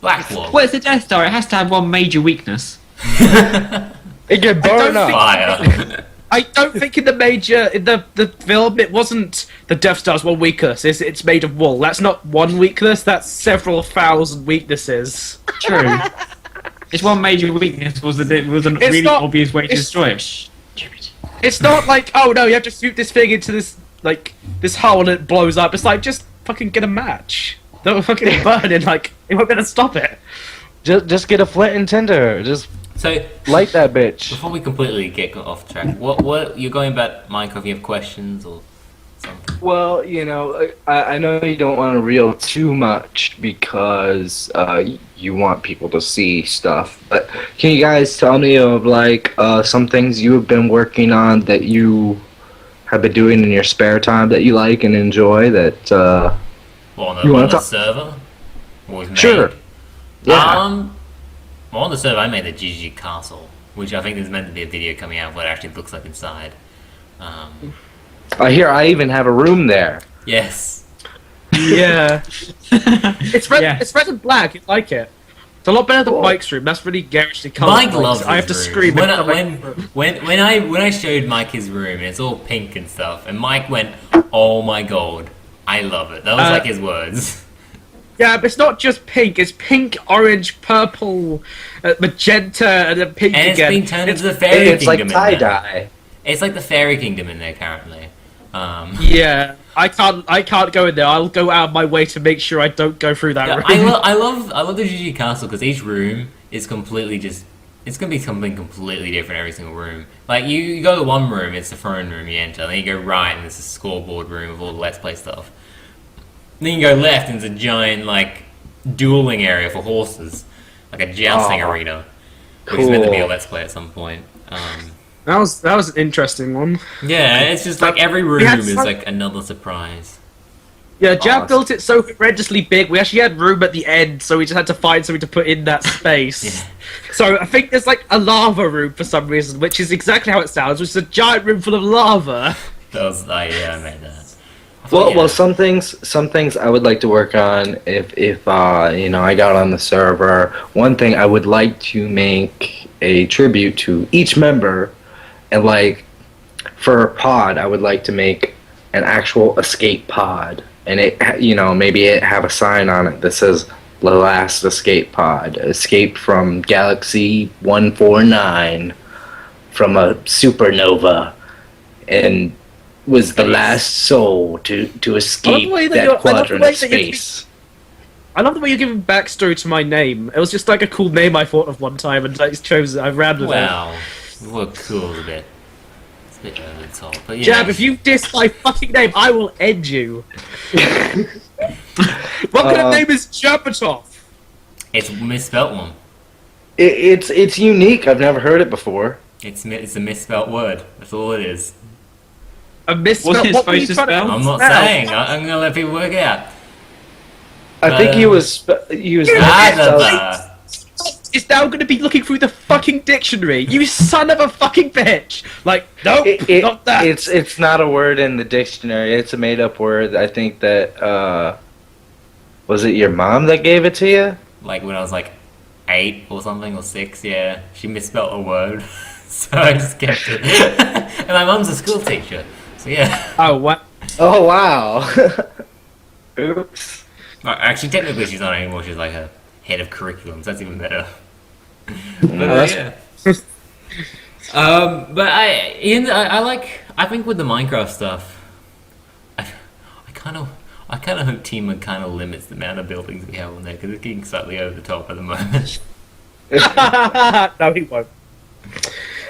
Black wall. Well, it's a Death Star. It has to have one major weakness. It can burn don't up. Fire. I don't think in the film it wasn't the Death Star's one weakness. It's made of wool. That's not one weakness. That's several thousand weaknesses. True. Its one major weakness was that it was a It's really not- obvious way to it's- destroy it. Shh. Stupid. It's not like, oh no, you have to shoot this thing into this hole and it blows up. It's like, just fucking get a match. Don't fucking burn it, it won't be able to stop it. Just get a flint and tinder. Just So light that bitch. before we completely get off track, what you're going about Minecraft? You have questions or something? Well, I know you don't want to reel too much because you want people to see stuff. But can you guys tell me of some things you have been working on that you have been doing in your spare time that you like and enjoy? That Well, on You the, wanna on the talk- server? Or was made? Sure. Yeah. Well, on the server, I made the GGG castle, which I think there's meant to be a video coming out of what it actually looks like inside. I hear I even have a room there. Yes. Yeah. It's red. Yeah. It's red and black. You like it? It's a lot better than Cool. Mike's room. That's really garishly colored. Mike loves I have to his room. scream. When every I, time I- when I showed Mike his room, and it's all pink and stuff, and Mike went, "Oh my god, I love it." That was like his words. Yeah, but it's not just pink. It's pink, orange, purple, magenta, and then pink And it's again. been turned into the fairy It's like kingdom. tie in there. dye. It's like the fairy kingdom in there currently. Yeah, I can't go in there. I'll go out of my way to make sure I don't go through that Yeah, room. I love the GG castle because each room is completely it's gonna be something completely different every single room. Like you go to one room, it's the throne room you enter, then you go right and it's a scoreboard room with all the Let's Play stuff. Then you go left and it's a giant dueling area for horses. like a jousting arena, which is meant to be a Let's Play at some point. That was an interesting one. Yeah, it's just like every room had is some- like another surprise. Yeah, Jab built it so horrendously big. We actually had room at the end, so we just had to find something to put in that space. Yeah. So I think there's like a lava room for some reason, which is exactly how it sounds, which is a giant room full of lava. That was yeah, I made that. I Well, thought, yeah. well, some things I would like to work on if you know, I got on the server. One thing I would like to make a tribute to each member, and like for a pod, I would like to make an actual escape pod, and it, you know, maybe it have a sign on it that says "The Last Escape Pod, escaped from Galaxy 149 from a supernova, and was the last soul to escape way that that you're- I love the quadrant way of that you're- space." I love the way you're giving backstory to my name. It was just like a cool name I thought of one time, and I chose it. I ran with it. Wow, we're cool a bit. It's a bit over the top, but yeah. Jab, if you diss my fucking name, I will end you. What kind of name is Jabbatov? It's a misspelt one. It's unique. I've never heard it before. It's a misspelt word. That's all it is. A misspell. Wasn't it What were you supposed to trying spell? I'm not spell? saying. I'm gonna let people work it out. I think he was. He was. Is now going to be looking through the fucking dictionary. You son of a fucking bitch! Like, nope, not that. It's not a word in the dictionary. It's a made up word. I think that was it your mom that gave it to you? Like when I was like 8 or something, or 6, yeah. She misspelled a word. So I just kept it. And my mum's a school teacher. So yeah. Oh, what? Oh wow. Oops. Well, actually, technically she's not anymore. She's like a head of curriculums. That's even better. But yeah. But I like. I think with the Minecraft stuff, I kind of hope Teamwork kind of limits the amount of buildings we have on there because it's getting slightly over the top at the moment. No, he won't.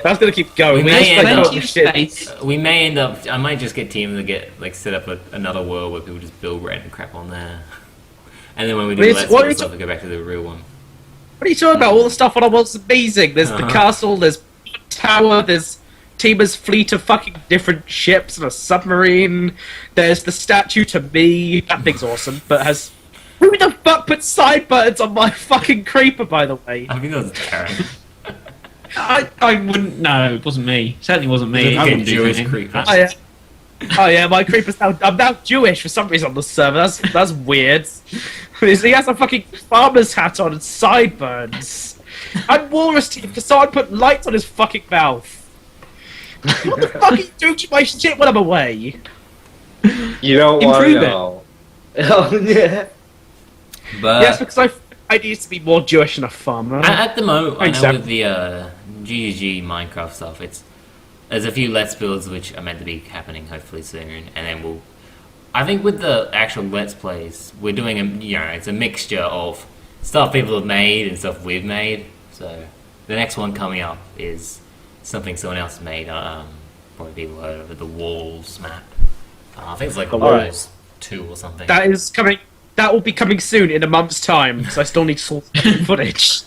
That's going to keep going. We may end up- Plenty of space. We may end up. I might just get Team to get like set up another world where people just build random crap on there, and then when we do Wait, Let's what Play are you stuff, we go back to the real one. What are you talking about? All the stuff on our world's amazing. There's the castle, there's tower, there's Teemer's fleet of fucking different ships and a submarine. There's the statue to me. That thing's awesome, but has... Who the fuck put sideburns on my fucking creeper, by the way? I think that was Karen. I wouldn't. No, it wasn't me. Certainly wasn't me. I wouldn't do Jewish anything. creeper. Oh yeah, my creeper's now... I'm now Jewish for some reason on the server. That's weird. He has a fucking farmer's hat on and sideburns. I'm Walrus Team because someone put lights on his fucking mouth. What the fuck are you doing to my shit when I'm away? You don't want to Improve it. know. Oh yeah. But Yes, because I need to be more Jewish than a farmer. at the moment, I Thanks, know Sam. with the GGG Minecraft stuff, there's a few Let's Builds which are meant to be happening hopefully soon, and then I think with the actual Let's Plays, we're doing it's a mixture of stuff people have made and stuff we've made. So the next one coming up is something someone else made. Probably people heard of it, the Walls map. I think it's like The Walls 2 or something. That is coming. That will be coming soon in a month's time. So I still need to sort footage.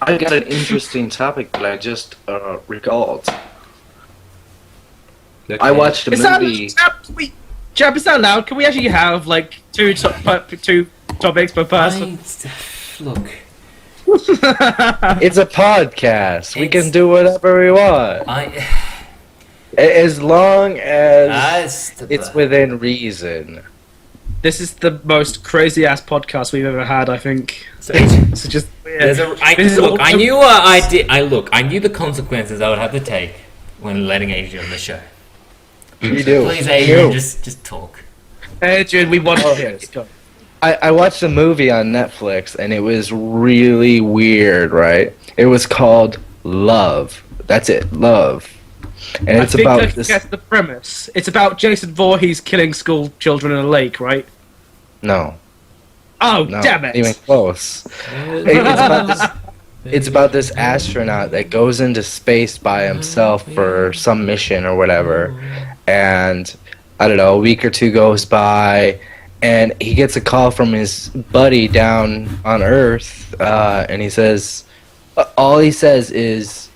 I got an interesting topic that I just recalled. I watched a Is that movie. Jab, is that allowed? Can we actually have like two topics per person? Look, It's a podcast. We It's- can do whatever we want, as long as it's within reason. This is the most crazy ass podcast we've ever had. I think. So It's just weird. I knew I knew the consequences I would have to take when letting Adrian on the show. You do. Please, Adrian, You. just talk. Adrian, we want Oh, to hear yes. it. Go. I watched a movie on Netflix and it was really weird, right? It was called Love. That's it, Love. And it's I think about I this. guess the premise. It's about Jason Voorhees killing school children in a lake, right? No, Oh, no, damn not it! even close. It's about this astronaut that goes into space by himself for some mission or whatever, and I don't know, a week or two goes by, and he gets a call from his buddy down on Earth, and he says, all he says is,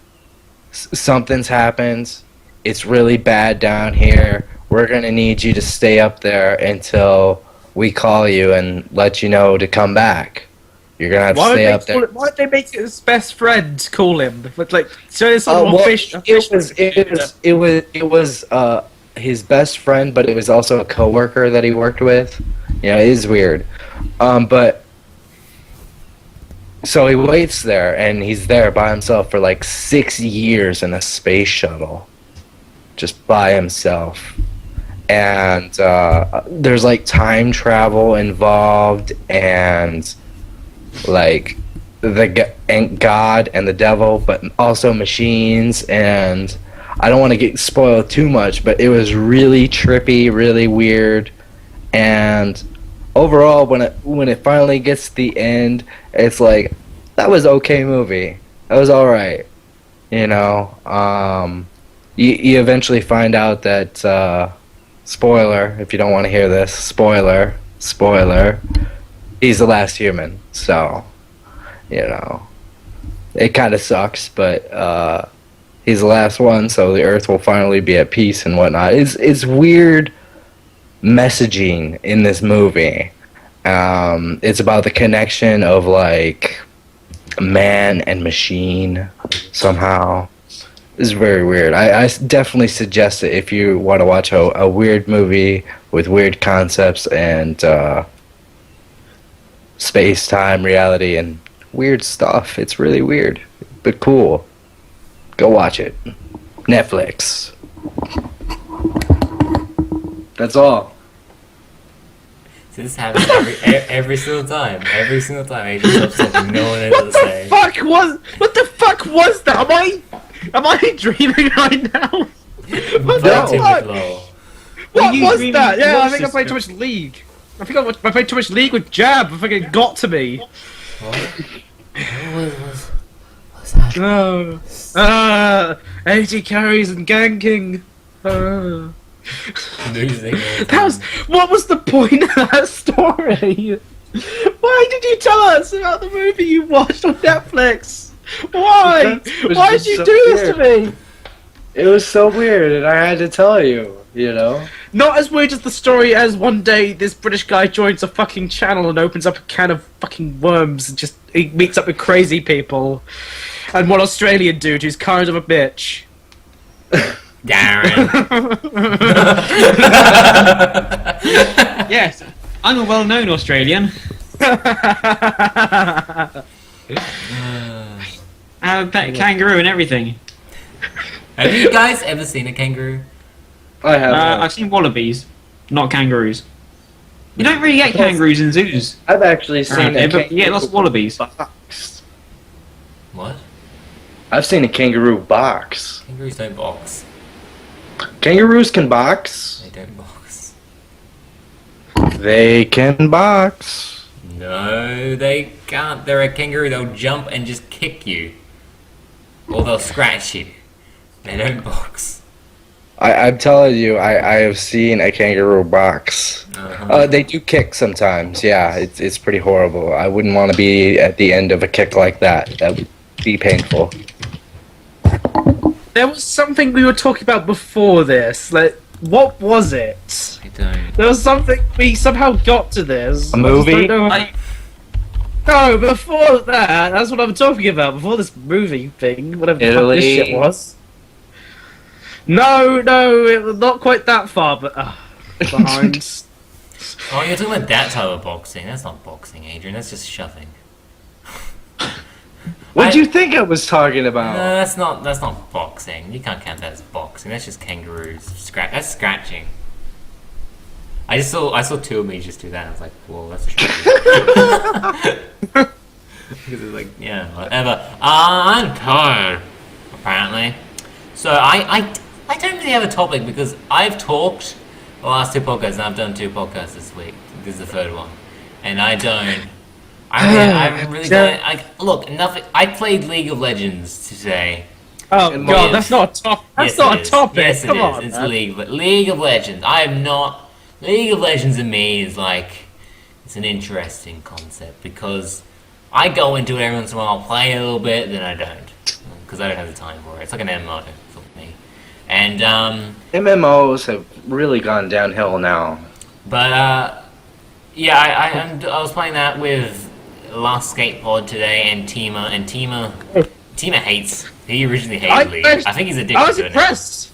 something's happened. It's really bad down here. We're gonna need you to stay up there until we call you and let you know to come back. You're gonna have to stay up there. Why'd they make his best friend call him? Like, so it's sort of it was his best friend, but it was also a coworker that he worked with. You know, it is weird. But so he waits there, and he's there by himself for like 6 years in a space shuttle, just by himself. And there's like time travel involved, and like God and the devil, but also machines. And I don't want to get spoiled too much, but it was really trippy, really weird. And overall, when it finally gets to the end, it's like, that was okay movie. That was all right. You know, you eventually find out that spoiler, if you don't want to hear this, spoiler, he's the last human. So, you know, it kind of sucks, but he's the last one, so the Earth will finally be at peace and whatnot. It's weird messaging in this movie. It's about the connection of like man and machine somehow. It's very weird. I definitely suggest it if you want to watch a weird movie with weird concepts and space-time, reality, and weird stuff. It's really weird, but cool. Go watch it. Netflix. That's all. So this happens every single time. Every single time Adrian stops talking, no one knows what to say. What the fuck was that? Am I dreaming right now? What the fuck? What was that? Yeah, I think I played too much League. I think I played too much League with Jab. I think it got to me. What's that? No. 80 carries and ganking. What was the point of that story? Why did you tell us about the movie you watched on Netflix? Why? Why did you do this to me? It was so weird, and I had to tell you, you know? Not as weird as the story as one day this British guy joins a fucking channel and opens up a can of fucking worms and just he meets up with crazy people. And one Australian dude who's kind of a bitch. Darren. Yes, I'm a well-known Australian. I have a pet kangaroo and everything. Have you guys ever seen a kangaroo? I have. I've seen wallabies, not kangaroos. You don't really get kangaroos in zoos. I've actually seen a but you get lots of wallabies. box. What? I've seen a kangaroo box. Kangaroos don't box. Kangaroos can box. They don't box. They can box. No, they can't. They're a kangaroo. They'll jump and just kick you. Or they'll scratch you. They don't box. I'm telling you, I have seen a kangaroo box. Uh-huh. They do kick sometimes. Yeah, it's pretty horrible. I wouldn't want to be at the end of a kick like that. That would be painful. There was something we were talking about before this. Like, what was it? I don't. There was something we somehow got to this. A movie? No, before that, that's what I'm talking about. Before this movie thing, whatever the fuck Italy. this shit was. No, it was not quite that far, but behind. Oh, you're talking about that type of boxing. That's not boxing, Adrian. That's just shoving. What do you think I was talking about? No, that's not boxing. You can't count that as boxing. That's just kangaroos. That's scratching. I saw two of me just do that. I was like, whoa, that's tricky. Because it's like, yeah, whatever. I'm tired, apparently. So I don't really have a topic because I've talked the last two podcasts and I've done two podcasts this week. This is the third one, and I haven't really done it. Look, nothing. I played League of Legends today. Oh god, that's not a topic. That's not a topic. Yes, Come on, It's man. League of Legends. I am not League of Legends to me is like, it's an interesting concept because I go into it every once in a while, I'll play a little bit, then I don't. Because I don't have the time for it. It's like an MMO for me. And, MMOs have really gone downhill now. but, yeah, I was playing that with Last Skate Pod today and Tima hates. He originally hated League. I think he's addicted I was to it now. impressed.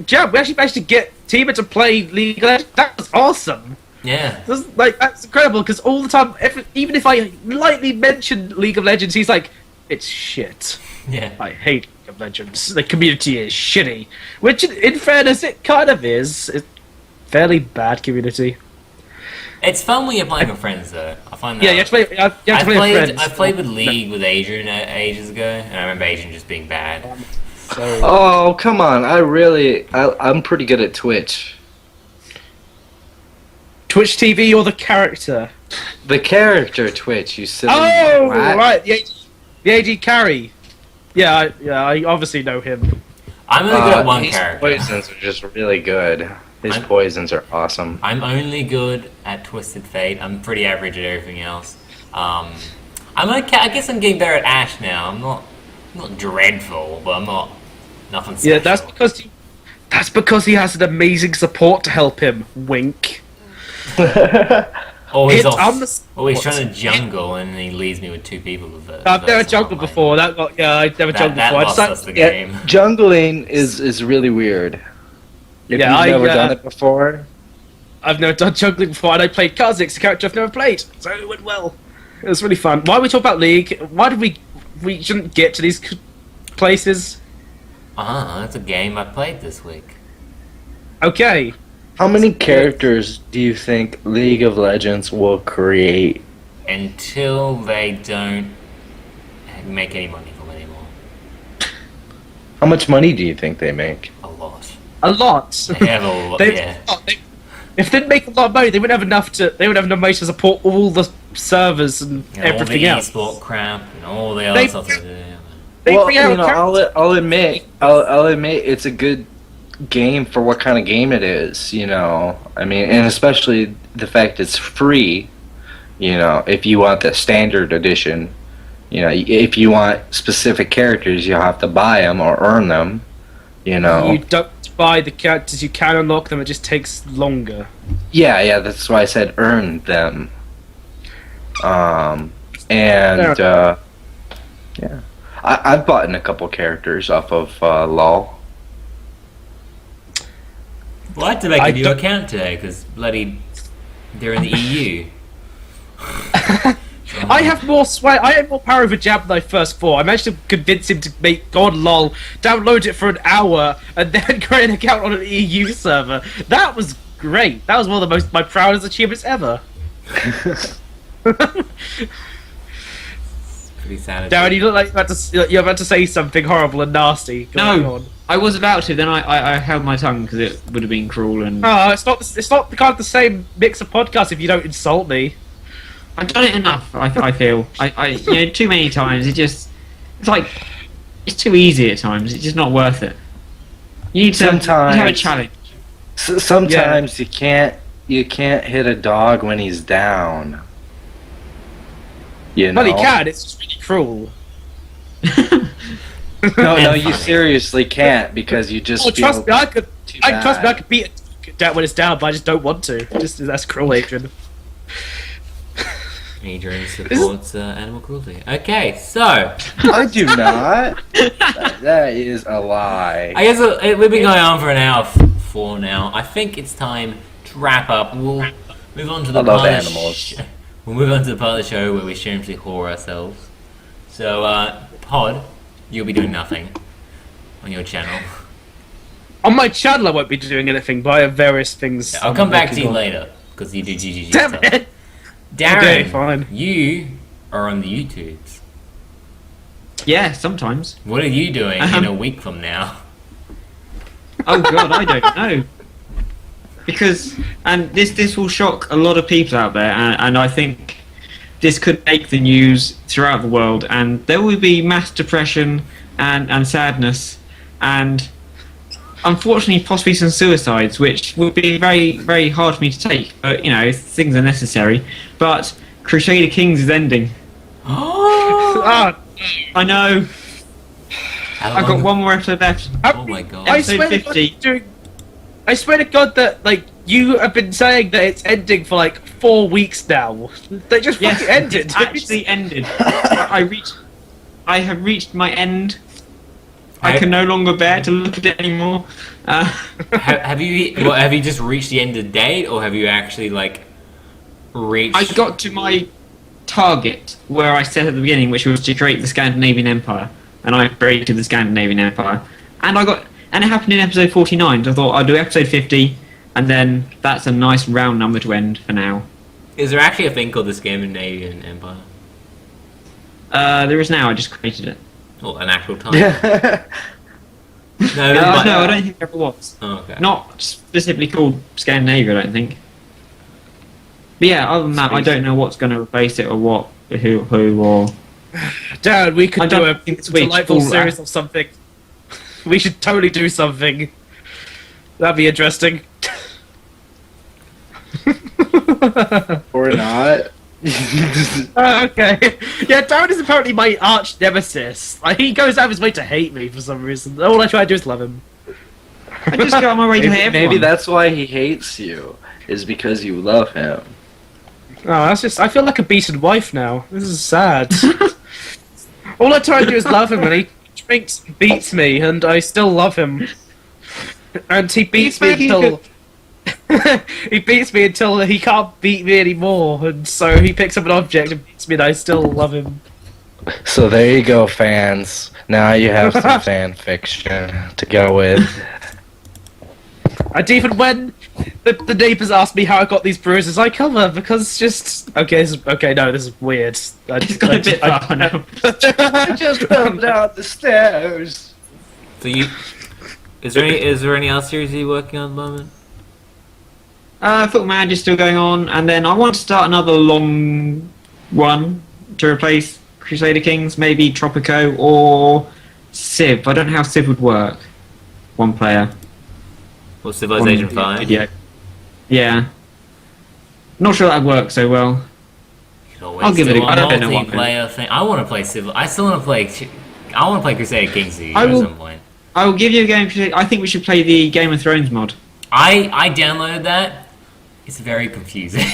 Jab, we actually managed to get Tima to play League of Legends. That was awesome. Yeah. That's incredible because all the time, even if I lightly mention League of Legends, he's like, "It's shit. Yeah. I hate League of Legends. The community is shitty." Which, in fairness, it kind of is. It's fairly bad community. It's fun when you're playing with friends, though. I find that. Yeah, you have to play. You have to play with friends. I played with League with Adrian ages ago, and I remember Adrian just being bad. So, Oh, come on. I'm pretty good at Twitch. Twitch TV or the character? The character Twitch, you silly Oh, twat. right, the AG carry. Yeah, I obviously know him. I'm only good at one his character. poisons are just really good. His poisons are awesome. I'm only good at Twisted Fate. I'm pretty average at everything else. I'm okay. I guess I'm getting better at Ash now. I'm not dreadful, but I'm not nothing special. Yeah, that's because he has an amazing support to help him. Wink. Always It's on the always trying to jungle, and he leaves me with two people. I've never jungled before. I've never jungled That before. lost us the Yeah, game. jungling is really weird. If Yeah, you've never done it before. I've never done juggling before, and I played Kha'Zix, a character I've never played, so it went well. It was really fun. Why are we talking about League? Why did we shouldn't get to these places? That's a game I played this week. Okay. How many characters do you think League of Legends will create? Until they don't make any money from it anymore. How much money do you think they make? A lot. A lot. They have a lot. Yeah. If they make a lot of money, they wouldn't have enough to. They wouldn't have enough money to support all the servers and everything all the else. esport crap and all the other stuff they do. They Well, bring out you know, characters- I'll admit it's a good game for what kind of game it is, you know. I mean, and especially the fact it's free, you know, if you want the standard edition, you know, if you want specific characters, you'll have to buy them or earn them, you know. You don't buy the characters, you can unlock them, it just takes longer. Yeah, that's why I said earn them. Yeah. I've bought in a couple characters off of LOL. Well, I had to make I a new don't- account today because bloody they're in the EU. I have more sway. I have more power over Jab than I first thought. I managed to convince him to make God LOL, download it for an hour, and then create an account on an EU server. That was great. That was one of the my proudest achievements ever. Pretty sad. Darren, you look like you're about to say something horrible and nasty. Go No, on. I was about to. Then I held my tongue because it would have been cruel and. Oh, it's not the kind of the same mix of podcasts if you don't insult me. I've done it enough. I feel. You know, too many times. It's like it's too easy at times. It's just not worth it. You need to Sometimes- have a challenge. Sometimes you can't hit a dog when he's down. You know? Well, he can. It's just really cruel. No, you seriously can't because you just Oh, feel trust me, I could. too Trust me, I bad. could beat it when it's down, but I just don't want to. That's cruel, Adrian. Adrian supports animal cruelty. Okay, so I do not. That is a lie. I guess we've been going on for an hour four now. I think it's time to wrap up. We'll move on to the I love part of animals. we'll move on to the part of the show where we shamelessly whore ourselves. So, Pod, you'll be doing nothing on your channel. On my channel, I won't be doing anything, but I have various things. I'll come back to you later because you do GGG Damn stuff. it! Darren, Okay, fine. you are on the YouTubes. Yeah, sometimes. What are you doing in a week from now? Oh God, I don't know. Because this will shock a lot of people out there, and I think this could make the news throughout the world, and there will be mass depression and sadness, and unfortunately possibly some suicides, which would be very, very hard for me to take. But you know, things are necessary. But Crusader Kings is ending. Ah, I know. I've got one more episode left. Oh my god. I Episode swear, 50. I swear to God that like you have been saying that it's ending for like 4 weeks now. They just Yes, fucking ended. it's actually ended. I have reached my end. I can no longer bear to look at it anymore. Have you just reached the end of the date, or have you actually like reached? I got to my target where I set at the beginning, which was to create the Scandinavian Empire, and I created the Scandinavian Empire, and it happened in episode 49. So I thought I'll do episode 50, and then that's a nice round number to end for now. Is there actually a thing called the Scandinavian Empire? There is now. I just created it. Or an actual time? Yeah. No, No, I don't think there ever was. Oh, okay. Not specifically called Scandinavia, I don't think. But yeah, other than that, I don't know what's going to replace it or who or. Dad, we could I do don't a think it's delightful all series of something. We should totally do something. That'd be interesting. Or not. Okay. Yeah, Darren is apparently my arch nemesis. Like, he goes out of his way to hate me for some reason. All I try to do is love him. I just go on my way to hate Maybe everyone. that's why he hates you. Is because you love him. Oh, that's just. I feel like a beaten wife now. This is sad. All I try to do is love him, and he drinks, beats me, and I still love him. And he beats me until. He beats me until he can't beat me anymore, and so he picks up an object and beats me, and I still love him. So there you go, fans. Now you have some fan fiction to go with. And even when the neighbours ask me how I got these bruises, I cover because just okay. No, this is weird. It's got a bit far now. I just fell down the stairs. So is there any other series you're working on at the moment? Football Manager's still going on, and then I want to start another long one to replace Crusader Kings, maybe Tropico or Civ. I don't know how Civ would work. One player. Or Civilization One 5? video. Yeah. Not sure that'd work so well. I'll give it a go. I don't know what multiplayer thing. I want to play Civil. I still want to play. I want to play Crusader Kings at some point. I will give you a game. I think we should play the Game of Thrones mod. I downloaded that. It's very confusing.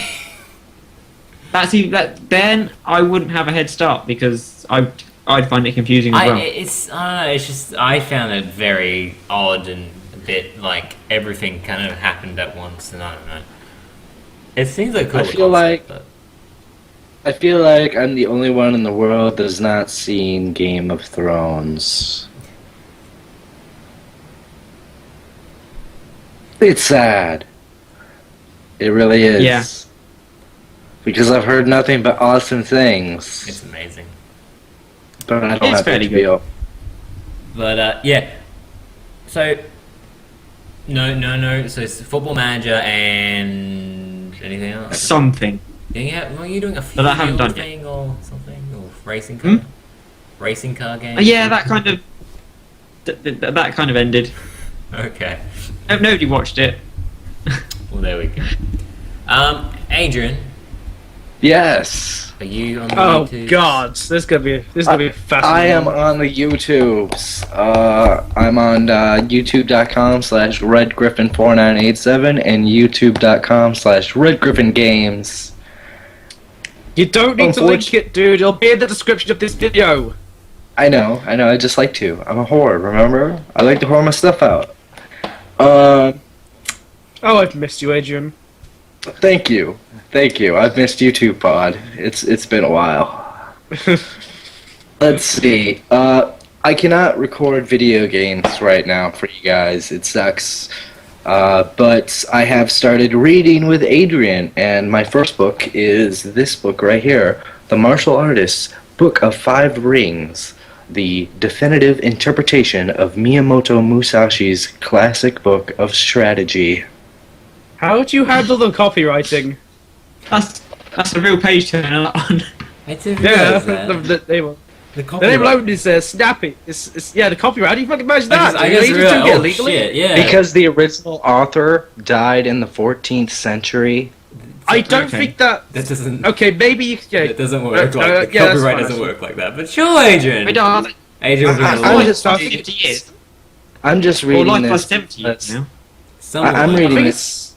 Then I wouldn't have a head start because I'd find it confusing as well. It's just I found it very odd and a bit like everything kind of happened at once, and I don't know. It seems like a cool concept, I feel like I'm the only one in the world that's not seen Game of Thrones. It's sad. It really is. Yeah. Because I've heard nothing but awesome things. It's amazing. But I don't It's have fairly HBO. But yeah. So no. So it's Football Manager and anything else. Something. Yeah, are you doing a But I haven't done thing or something or racing car? Racing car game? Yeah, that kind of. That kind of ended. Okay. Nobody watched it. Well, there we go. Adrian, Yes. are you on the Oh YouTube? God, this is gonna be fascinating. I am on the YouTubes. I'm on youtube.com/redgriffin4987 and youtube.com/redgriffingames. You don't need to link it, dude. It'll be in the description of this video. I know. I just like to. I'm a whore, remember? I like to whore my stuff out. Oh, I've missed you, Adrian. Thank you. I've missed you too, Pod. It's been a while. Let's see. I cannot record video games right now for you guys. It sucks. But I have started reading with Adrian, and my first book is this book right here, The Martial Artist's Book of Five Rings, the definitive interpretation of Miyamoto Musashi's classic book of strategy. How would you handle the copywriting? That's a real page turner on. I didn't Yeah, realize that. they will. The The name alone is snappy. It's yeah, the copyright. How do you fucking imagine that? I dude? just You realized, do get oh legally. shit, yeah. Because the original author died in the 14th century. I don't Okay. think that. That doesn't. Okay, maybe you. Yeah, That doesn't work. Like the yeah, that's copyright fine, doesn't actually. work like that. But sure, Adrian. Wait, no, Adrian, I'm just- 50 years. I'm just Or reading life this. plus 70 years because- now. I'm I reading think this.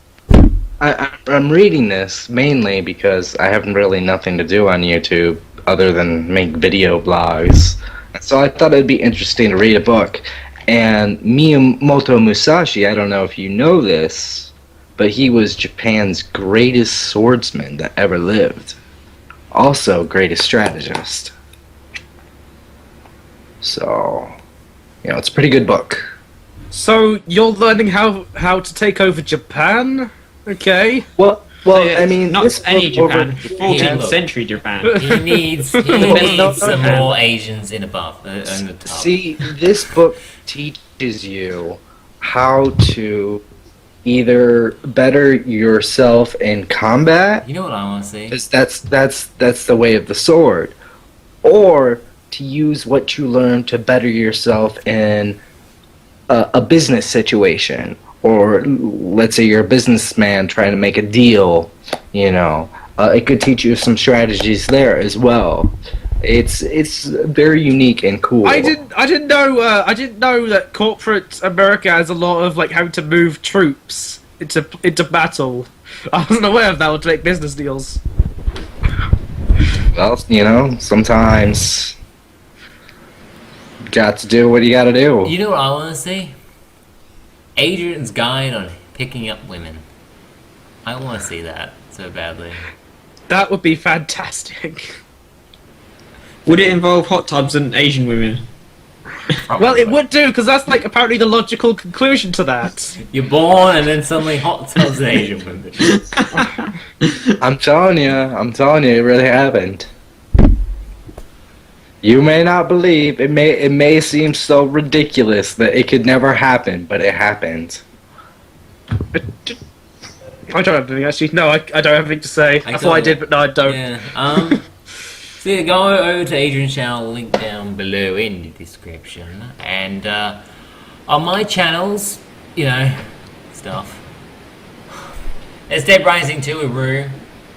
I'm reading this mainly because I have really nothing to do on YouTube other than make video blogs. So I thought it'd be interesting to read a book. And Miyamoto Musashi, I don't know if you know this, but he was Japan's greatest swordsman that ever lived. Also, greatest strategist. So, it's a pretty good book. So you're learning how to take over Japan? Okay. Well, Yeah, I mean, not this any book Japan, over- 14th look. century Japan. He needs no, some no. more Asians in above in the top. See, this book teaches you how to either better yourself in combat, You know what I want to see? because that's the way of the sword, or to use what you learn to better yourself in a business situation, or let's say you're a businessman trying to make a deal. It could teach you some strategies there as well. It's very unique and cool. I didn't know that corporate America has a lot of like having to move troops into battle. I wasn't aware of that to make business deals. Well, sometimes got to do what you got to do. You know what I want to see? Adrian's guide on picking up women. I want to see that so badly. That would be fantastic. Would it involve hot tubs and Asian women? Well, it would do because that's like apparently the logical conclusion to that. You're born and then suddenly hot tubs and Asian women. I'm telling you, it really happened. You may not believe it may seem so ridiculous that it could never happen, but it happened. I don't have anything actually. No, I don't have anything to say. I thought I did, but no, I don't. Yeah. So yeah, go over to Adrian's channel, link down below in the description. And on my channels, stuff. There's Dead Rising 2 with Rue.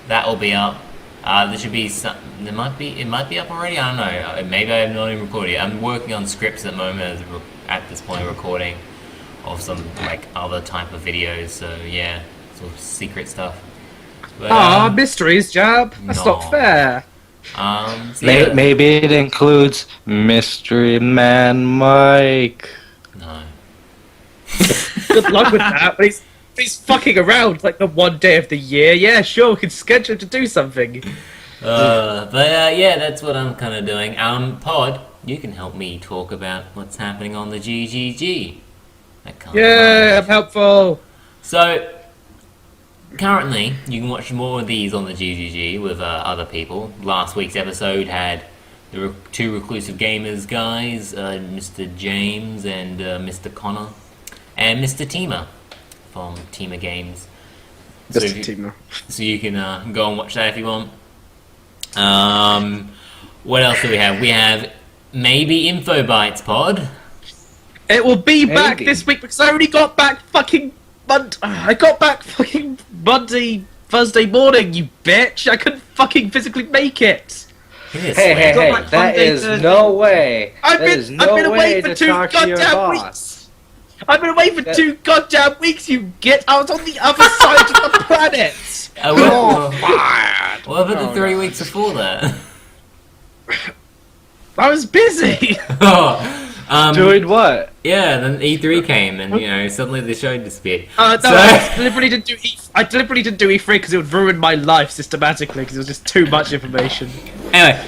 That'll be up. There should be some. It might be up already. I don't know. Maybe I have not even recorded it. I'm working on scripts at the moment. At this point, recording of some like other type of videos. So yeah, sort of secret stuff. But, mysteries, Jab. That's no. not fair. So yeah. Maybe it includes Mystery Man Mike. No. Good luck with that. But he's fucking around like the one day of the year. Yeah, sure, we can schedule to do something. But yeah, that's what I'm kind of doing. Pod, you can help me talk about what's happening on the GGG. That can't Yeah, I'm helpful. So, currently, you can watch more of these on the GGG with other people. Last week's episode had the two reclusive gamers guys, Mr. James and Mr. Connor, and Mr. Tima from Tima Games. So you can go and watch that if you want. What else do we have? We have maybe Info Bites Pod. It will be back Maybe. this week because I already got back fucking I got back fucking Monday, Thursday morning, you bitch. I couldn't fucking physically make it. Hey, Got back that Monday, is Thursday. no way. I've That been is no away way for to 2 talk to your goddamn boss. weeks. I've been away for That- 2 goddamn weeks, you git. I was on the other side of the planet. What about the 3 weeks before that? I was busy. Doing what? Yeah, then E3 came, and suddenly the show disappeared. No, So- I deliberately didn't do E3 because it would ruin my life systematically because it was just too much information. Anyway,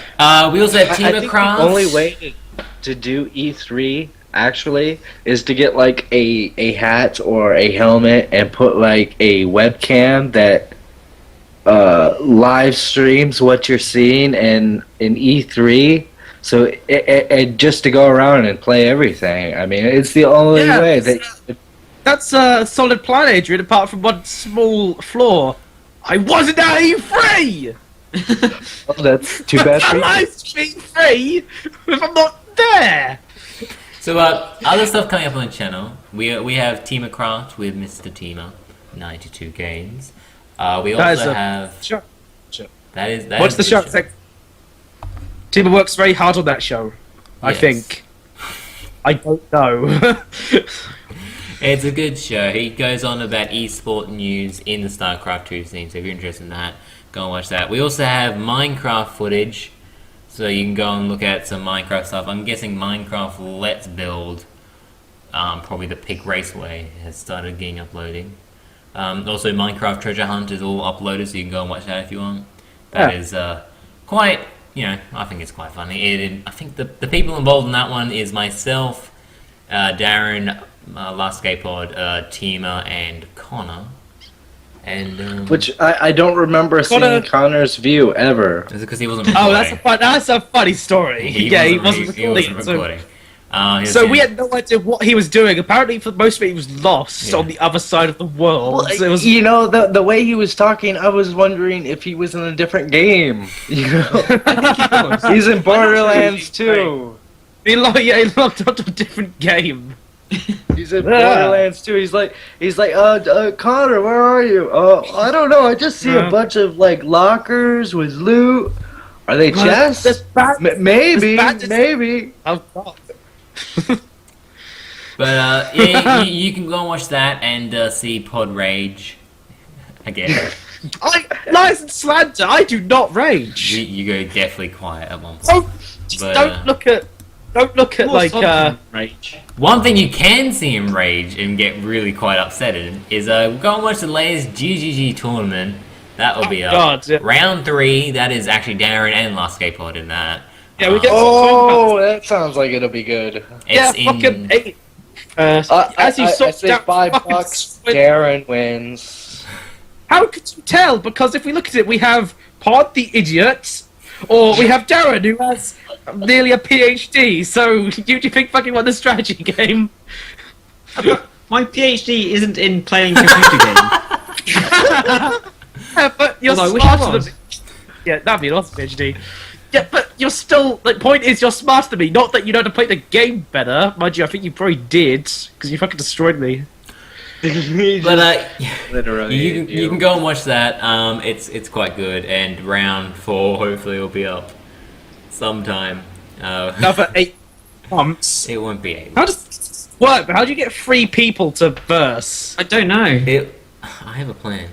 we also have I Tima think Craft. the only way to do E3 actually is to get like a hat or a helmet and put like a webcam that live streams what you're seeing in E3. So it just to go around and play everything. I mean, it's the only Yeah, way that. That's a solid plan, Adrian, apart from one small flaw. I wasn't at E3! Oh, that's too bad for How you. am I stream free if I'm not there? So, other stuff coming up on the channel. We have Teamer Craft with Mr. Teamer, 92 games. We also have. Sure. That is. What's the show? It's like, Tima works very hard on that show. I Yes. think. I don't know. It's a good show. He goes on about esport news in the StarCraft 2 scene, so if you're interested in that, go and watch that. We also have Minecraft footage, so you can go and look at some Minecraft stuff. I'm guessing Minecraft Let's Build, probably the Pig Raceway, has started getting uploading. Also, Minecraft Treasure Hunt is all uploaded, so you can go and watch that if you want. That is quite, I think it's quite funny. I think the people involved in that one is myself, Darren, Last Skatepod, Teamer, and Connor. And Which I don't remember seeing Connor's view ever. is it because he wasn't recording? Oh, that's a funny story. He wasn't recording. So we had no idea what he was doing. Apparently, for most of it, he was lost on the other side of the world. Well, So it was, the way he was talking, I was wondering if he was in a different game. You know, he's in Borderlands 2. he logged onto a different game. He's in Borderlands 2. He's like, Connor, where are you? I don't know. I just see a bunch of like lockers with loot. Are they chests? Maybe. Oh God. But you can go and watch that and see Pod Rage again. Lies and slander. I do not rage. you go deathly quiet at one point. Oh, just But, don't look at like Rage. One thing you can see him rage and get really quite upset in is go and watch the latest GGG tournament. That will be up. God, yeah. Round 3, that is actually Darren and Last Skatepod in that. Yeah, we get Oh, that sounds like it'll be good. It's fucking 8. As you I sort say down $5. fucking Darren wins. How could you tell? Because if we look at it, we have Pod the idiot, or we have Darren who has nearly a PhD. So do you think fucking won the strategy game? My PhD isn't in playing computer games. Yeah, but you're Although I wish smarter it than was. me. Yeah, that'd be an awesome PhD. Yeah, but you're still, like, point is you're smarter than me, not that you know how to play the game better. Mind you, I think you probably did, because you fucking destroyed me. But Literally. you can go and watch that. It's quite good. And round 4 hopefully will be up sometime. Another 8 months. It won't be 8. How does this work? How do you get 3 people to verse? I don't know. I have a plan.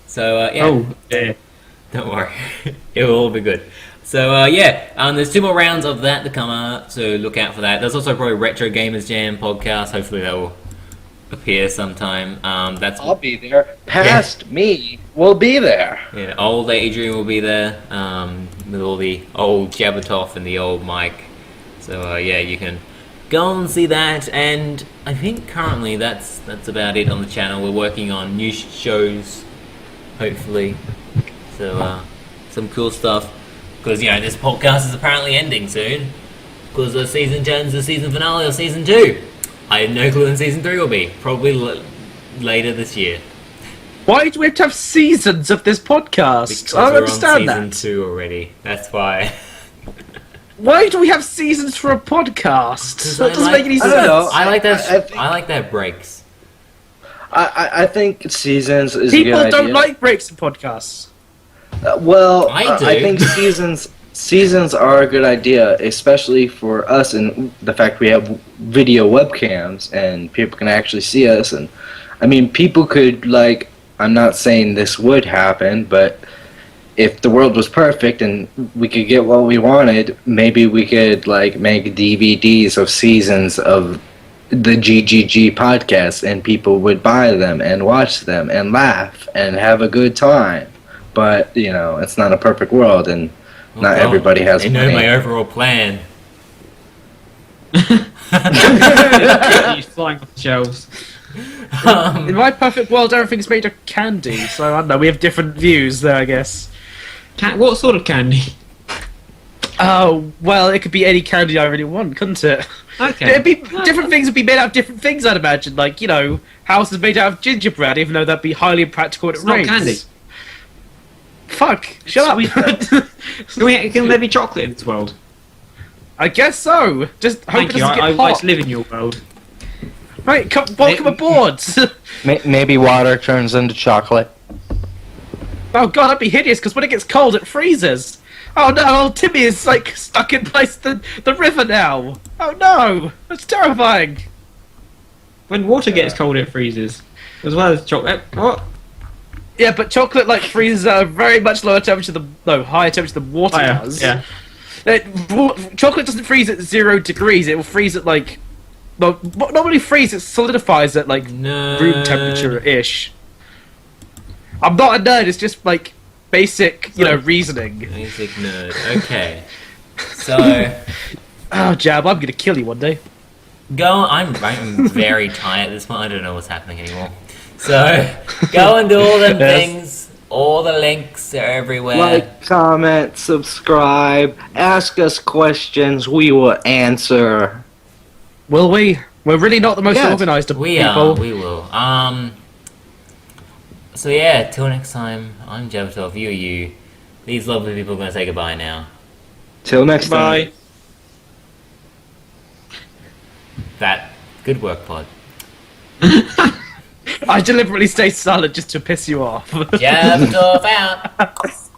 So yeah. Oh, yeah. Don't worry, it will all be good. So there's 2 more rounds of that to come out, so look out for that. There's also probably Retro Gamers Jam podcast. Hopefully that will appear sometime. I'll be there. Past me will be there. Yeah, old Adrian will be there with all the old Jabbertoff and the old Mike. So you can go and see that. And I think currently that's about it on the channel. We're working on new shows, hopefully. So some cool stuff. Because, this podcast is apparently ending soon. Because the season turns the season finale of season 2. I have no clue when season 3 will be. Probably later this year. Why do we have to have seasons of this podcast? Because I don't we're understand on season that. 2 already. That's why. Why do we have seasons for a podcast? That doesn't make any I don't sense. know. I like that. I think- I like that breaks. I think seasons is a People good don't idea. like breaks in podcasts. Well, I do. I think seasons are a good idea, especially for us and the fact we have video webcams and people can actually see us. And I mean, people could I'm not saying this would happen, but if the world was perfect and we could get what we wanted, maybe we could make DVDs of seasons of the GGG podcast and people would buy them and watch them and laugh and have a good time. But, it's not a perfect world, and not everybody has They know money. my overall plan. He's flying off the shelves. In my perfect world, everything's made of candy, so I don't know, we have different views there, I guess. What sort of candy? Oh, well, it could be any candy I really want, couldn't it? Okay. It'd be, different things would be made out of different things, I'd imagine. Houses made out of gingerbread, even though that'd be highly impractical when It's it not rains. candy. fuck! Shut up! Can there be chocolate in this world? I guess so. Just hope Thank it you. doesn't I get like hot. to live in your world. Right, welcome aboard. Maybe water turns into chocolate. Oh god, that'd be hideous. Because when it gets cold, it freezes. Oh no, old Timmy is like stuck in place the river now. Oh no, that's terrifying. When water gets cold, it freezes. As well as chocolate. What? Yeah, but chocolate like freezes at a very much lower temperature than higher temperature than water does. Yeah. Chocolate doesn't freeze at 0 degrees. It will freeze at like, well, not really freeze. It solidifies at like room temperature ish. I'm not a nerd. It's just like basic, reasoning. Basic nerd. Okay. So Oh, Jab, I'm gonna kill you one day. I'm very tired at this point. I don't know what's happening anymore. So go and do all them things. All the links are everywhere. Like, comment, subscribe, ask us questions, we will answer. Will we? We're really not the most Yes. organised of We people. are. We will. So yeah, till next time. I'm Jebitov. You. These lovely people are gonna say goodbye now. Till next time. Bye. That good work, Pod. I deliberately stay silent just to piss you off. Jebitov out.